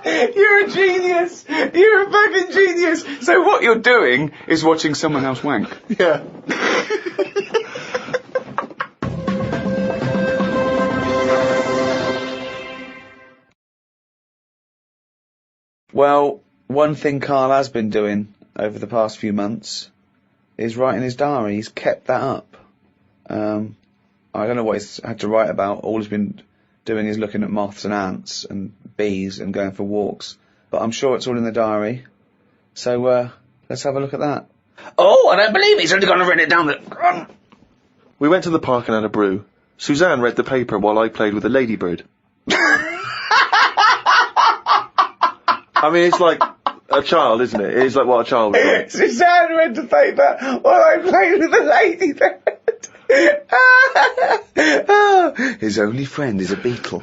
You're a genius! You're a fucking genius! So what you're doing is watching someone else wank. Yeah. Well, one thing Karl has been doing over the past few months is writing his diary. He's kept that up. I don't know what he's had to write about. All he's been doing is looking at moths and ants and bees and going for walks. But I'm sure it's all in the diary. So, let's have a look at that. Oh, I don't believe it. He's only going to write it down there. We went to the park and had a brew. Suzanne read the paper while I played with a ladybird. I mean, it's like a child, isn't it? It's like what a child would do. Suzanne read the paper while I played with the ladybird. His only friend is a beetle.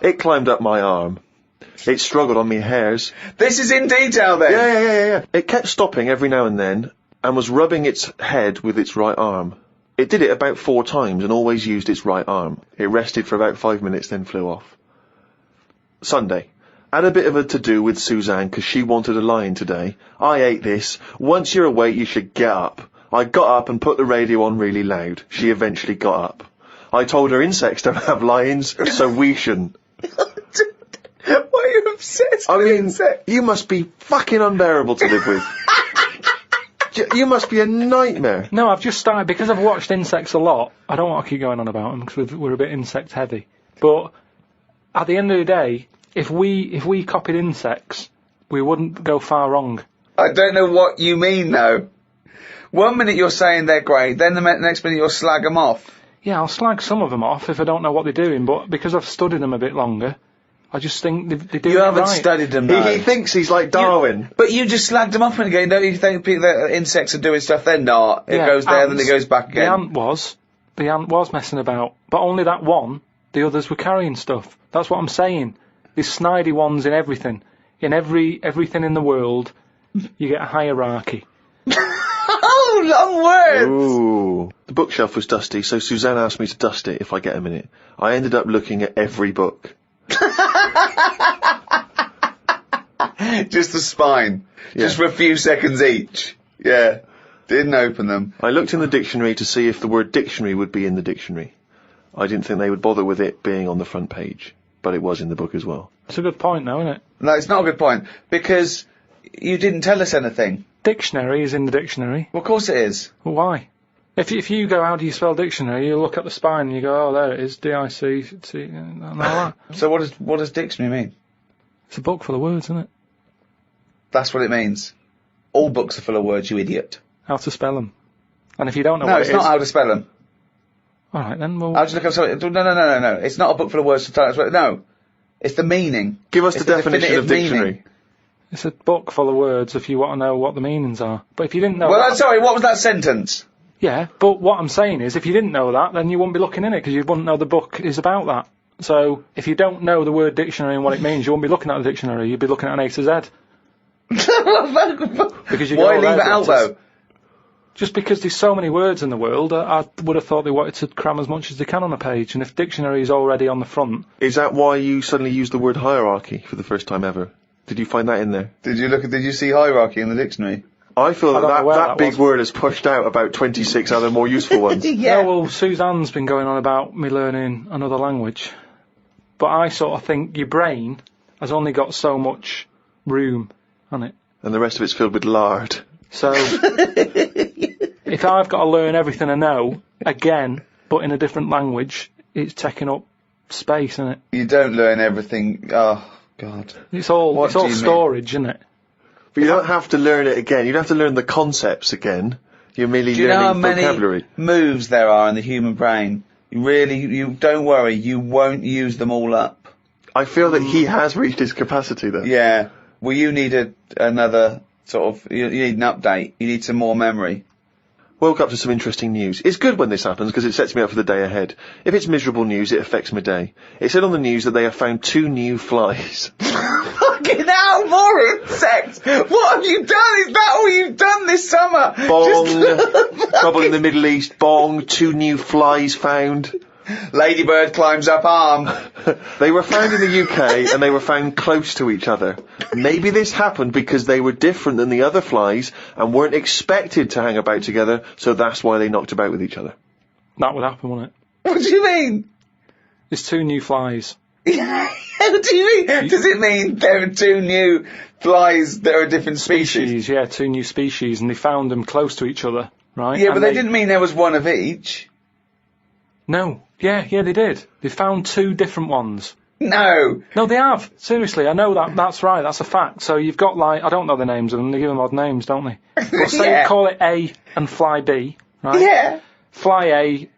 It climbed up my arm. It struggled on me hairs. This is in detail then. Yeah. It kept stopping every now and then and was rubbing its head with its right arm. It did it about 4 times and always used its right arm. It rested for about 5 minutes, then flew off. Sunday. Had a bit of a to-do with Suzanne because she wanted a lion today. I ate this. Once you're awake, you should get up. I got up and put the radio on really loud. She eventually got up. I told her insects don't have lions, so we shouldn't. Why are you obsessed I with mean, insects? you must be fucking unbearable to live with. You must be a nightmare. No, I've just started, because I've watched insects a lot, I don't want to keep going on about them, because we're a bit insect heavy. But, at the end of the day, if we copied insects, we wouldn't go far wrong. I don't know what you mean, though. 1 minute you're saying they're great, then the next minute you'll slag them off. Yeah, I'll slag some of them off if I don't know what they're doing, but because I've studied them a bit longer, I just think they do it You haven't right. studied them, though. He thinks he's like Darwin. But you just slagged them off again. Don't you think that insects are doing stuff then? No, it Yeah, goes there, ants. then it goes back again. The ant was messing about, but only that one. The others were carrying stuff. That's what I'm saying. There's snidey ones in everything. In everything in the world, you get a hierarchy. Oh, long words! Ooh. The bookshelf was dusty, so Suzanne asked me to dust it if I get a minute. I ended up looking at every book. Just the spine. Yeah. Just for a few seconds each. Yeah. Didn't open them. I looked in the dictionary to see if the word dictionary would be in the dictionary. I didn't think they would bother with it being on the front page, but it was in the book as well. It's a good point, though, isn't it? No, it's not a good point, because you didn't tell us anything. Dictionary is in the dictionary. Well, of course it is. Well, why? If you go, how do you spell dictionary, you look at the spine and you go, oh, there it is, D-I-C-C, and all that. So what does dictionary mean? It's a book full of words, isn't it? That's what it means. All books are full of words, you idiot. How to spell them. And if you don't know No, what it's it not is... how to spell them. Alright then, well... I'll just look up something. No. It's not a book full of words to tell us what... No. It's the meaning. Give us It's the definition of definitive dictionary. meaning. It's a book full of words if you want to know what the meanings are. But if you didn't know Well, that... sorry, what was that sentence? Yeah, but what I'm saying is, if you didn't know that, then you wouldn't be looking in it, because you wouldn't know the book is about that. So, if you don't know the word dictionary and what it means, you wouldn't be looking at the dictionary, you'd be looking at an A to Z. Because you go, Why oh, leave there's it out, letters. though? Just because there's so many words in the world, I would have thought they wanted to cram as much as they can on a page, and if dictionary is already on the front... Is that why you suddenly used the word hierarchy for the first time ever? Did you find that in there? Did you see hierarchy in the dictionary? I feel I don't know where that that big was. word has pushed out about 26 other more useful ones. Yeah. No, well, Suzanne's been going on about me learning another language. But I sort of think your brain has only got so much room on it. And the rest of it's filled with lard. So, if I've got to learn everything I know, again, but in a different language, it's taking up space, isn't it? You don't learn everything. Oh, God. It's all What do you mean? storage, isn't it? But you don't have to learn it again. You don't have to learn the concepts again. You're merely Do you know how learning many vocabulary. moves there are in the human brain? You don't worry, you won't use them all up. I feel that he has reached his capacity, though. Yeah. Well, you need another sort of, you need an update. You need some more memory. Woke up to some interesting news. It's good when this happens because it sets me up for the day ahead. If it's miserable news, it affects my day. It said on the news that they have found 2 new flies. Fucking hell, more insects! What have you done? Is that all you've done this summer? Bong! Trouble in the Middle East. Bong! 2 new flies found. Ladybird climbs up arm. They were found in the UK and they were found close to each other. Maybe this happened because they were different than the other flies and weren't expected to hang about together, so that's why they knocked about with each other. That would happen, wouldn't it? What do you mean? There's 2 new flies. What do you mean? Does it mean there are 2 new flies that are a different species? Yeah, 2 new species, and they found them close to each other, right? Yeah, And but they didn't mean there was one of each. No. Yeah, they did. They found 2 different ones. No. No, they have. Seriously, I know that. That's right. That's a fact. So you've got, like, I don't know the names of them. They give them odd names, don't they? Well, say Yeah. call it A and fly B, right? Yeah. Fly A,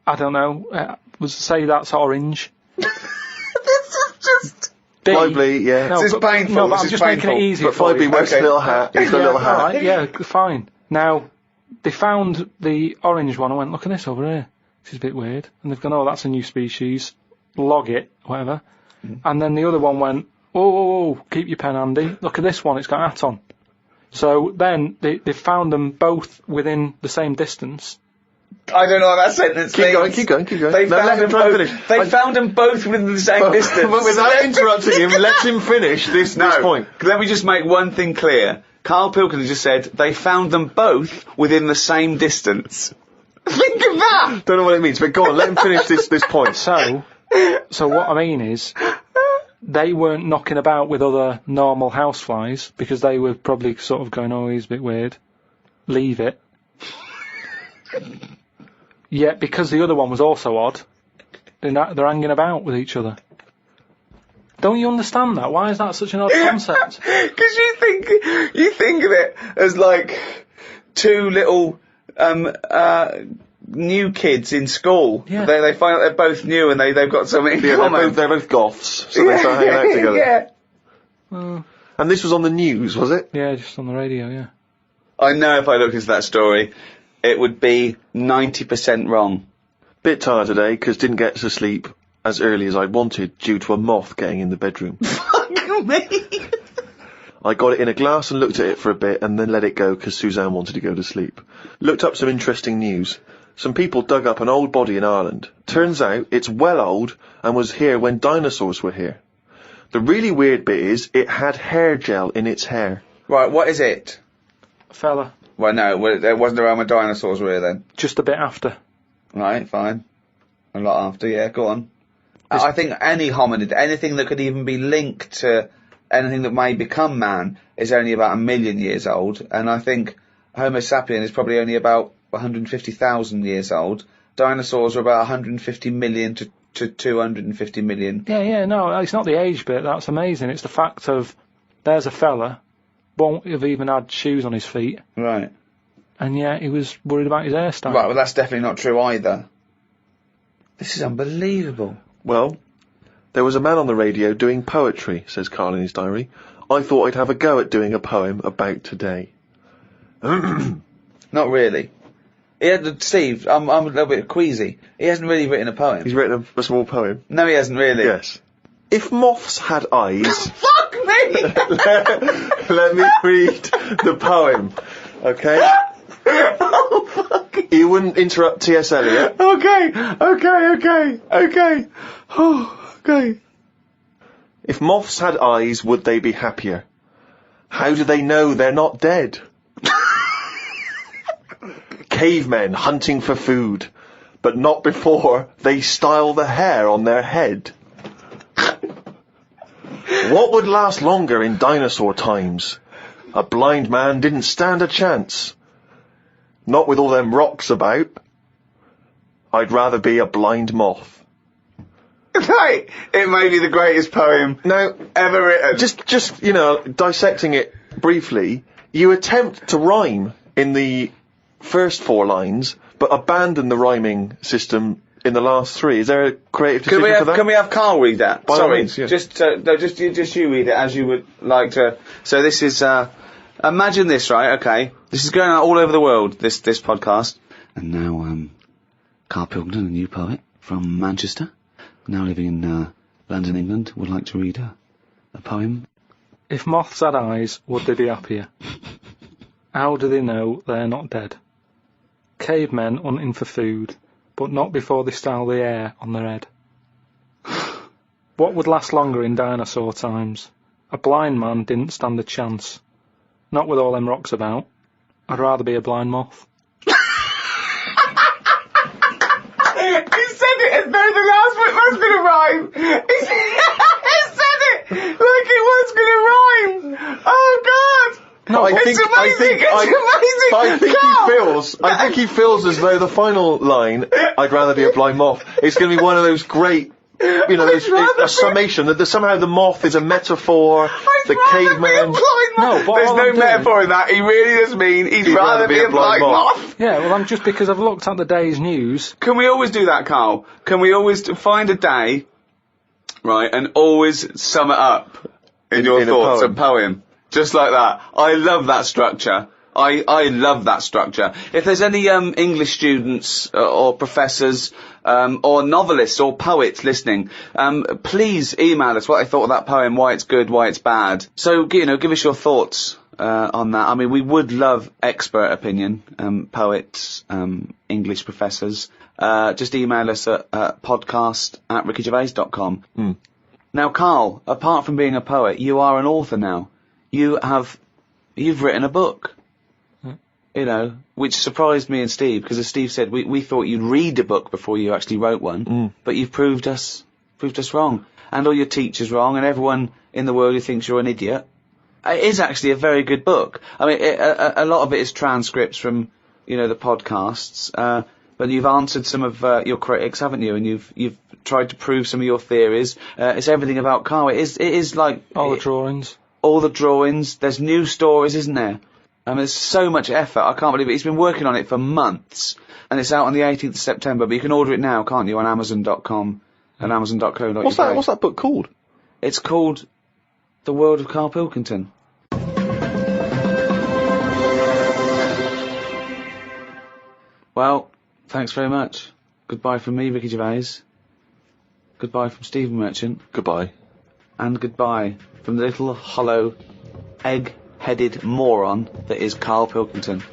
I don't know, say that's orange. This is just... B. Lively, yeah. No, This is but, painful, No, but this I'm is just making it painful. easier But for 5B you. wears a Okay. little hat. He's got a Yeah, little hat. alright, yeah, fine. Now, they found the orange one and went, look at this over here. This is a bit weird. And they've gone, oh, that's a new species. Log it, whatever. And then the other one went, oh, keep your pen handy. Look at this one, it's got a hat on. So then they found them both within the same distance. I don't know what that sentence means. Keep going. They No, let found him them try and both. finish. They found them both within the same distance. But without interrupting him, let him finish this point. Let me just make one thing clear. Karl Pilkington just said they found them both within the same distance. Think of that! Don't know what it means, but go on, let him finish this point. So what I mean is, they weren't knocking about with other normal houseflies, because they were probably sort of going, oh, he's a bit weird. leave it. Yet, because the other one was also odd, they're hanging about with each other. Don't you understand that? Why is that such an odd concept? Because you think of it as like two little new kids in school. Yeah. They find out they're both new and they've got something in common. They're both goths, so they start hanging out together. Yeah. And this was on the news, was it? Yeah, just on the radio, yeah. I know if I looked into that story, it would be 90% wrong. Bit tired today, because didn't get to sleep as early as I wanted due to a moth getting in the bedroom. Fuck me! I got it in a glass and looked at it for a bit and then let it go because Suzanne wanted to go to sleep. Looked up some interesting news. Some people dug up an old body in Ireland. Turns out it's well old and was here when dinosaurs were here. The really weird bit is it had hair gel in its hair. Right, what is it? Fella. Well, no, it wasn't around when dinosaurs were here then. Just a bit after. Right, fine. A lot after, yeah, go on. I think any hominid, anything that could even be linked to anything that may become man, is only about 1 million years old, and I think Homo sapien is probably only about 150,000 years old. Dinosaurs are about 150 million to 250 million. Yeah, no, it's not the age bit, that's amazing. It's the fact of, there's a fella, won't have even had shoes on his feet, Right. and yet he was worried about his hairstyle. Right, well that's definitely not true either. This is unbelievable. Well, there was a man on the radio doing poetry, says Karl in his diary. I thought I'd have a go at doing a poem about today. Not really. Steve, I'm a little bit queasy. He hasn't really written a poem. He's written a small poem. No, he hasn't really. Yes. If moths had eyes... Fuck me! Let me read the poem, okay? Oh, fuck. You wouldn't interrupt T.S. Eliot. Okay. Oh, okay. If moths had eyes, would they be happier? How do they know they're not dead? Cavemen hunting for food, but not before they style the hair on their head. What would last longer in dinosaur times? A blind man didn't stand a chance. Not with all them rocks about. I'd rather be a blind moth. Right. It may be the greatest poem Now, ever written. just dissecting it briefly, you attempt to rhyme in the first 4 lines, but abandon the rhyming system in the last 3. Is there a creative decision for that? Can we have Karl read that? By all Sorry, means, yeah. just you read it as you would like to. So this is, imagine this, right? Okay, this is going out all over the world. This podcast. And now, Karl Pilkington, a new poet from Manchester, now living in London, England, would like to read a poem. If moths had eyes, would they be happier? How do they know they're not dead? Cavemen hunting for food, but not before they style the hair on their head. What would last longer in dinosaur times? A blind man didn't stand a chance. Not with all them rocks about. I'd rather be a blind moth. He said it as though the last bit was going to rhyme. He said it like it was going to rhyme. Oh God! No, it's amazing. I think he feels as though the final line, I'd rather be a blind moth, is going to be one of those great, a summation that somehow the moth is a metaphor, the caveman. No, but there's all no I'm doing- metaphor in that. He really does mean he'd rather be a blind moth. Yeah, well, I'm just because I've looked at the day's news. Can we always do that, Karl? Can we always find a day, right, and always sum it up in your thoughts, a poem? Just like that. I love that structure. I love that structure. If there's any English students or professors or novelists or poets listening, please email us what they thought of that poem, why it's good, why it's bad. So, give us your thoughts on that. I mean, we would love expert opinion, poets, English professors. Just email us at podcast@rickygervais.com. Now, Karl, apart from being a poet, you are an author now. You've written a book. Which surprised me and Steve, because as Steve said, we thought you'd read a book before you actually wrote one, but you've proved us wrong, and all your teachers wrong, and everyone in the world who thinks you're an idiot. It is actually a very good book. I mean, a lot of it is transcripts from, you know, the podcasts, but you've answered some of your critics, haven't you? And you've tried to prove some of your theories. It's everything about Karl. It is like All the drawings. all the drawings. There's new stories, isn't there? There's so much effort. I can't believe it. He's been working on it for months, and it's out on the 18th of September. But you can order it now, can't you, on Amazon.com and Amazon.co.uk. What's that book called? It's called The World of Karl Pilkington. Well, thanks very much. Goodbye from me, Ricky Gervais. Goodbye from Stephen Merchant. Goodbye. And goodbye from the little hollow, egg-headed moron that is Karl Pilkington.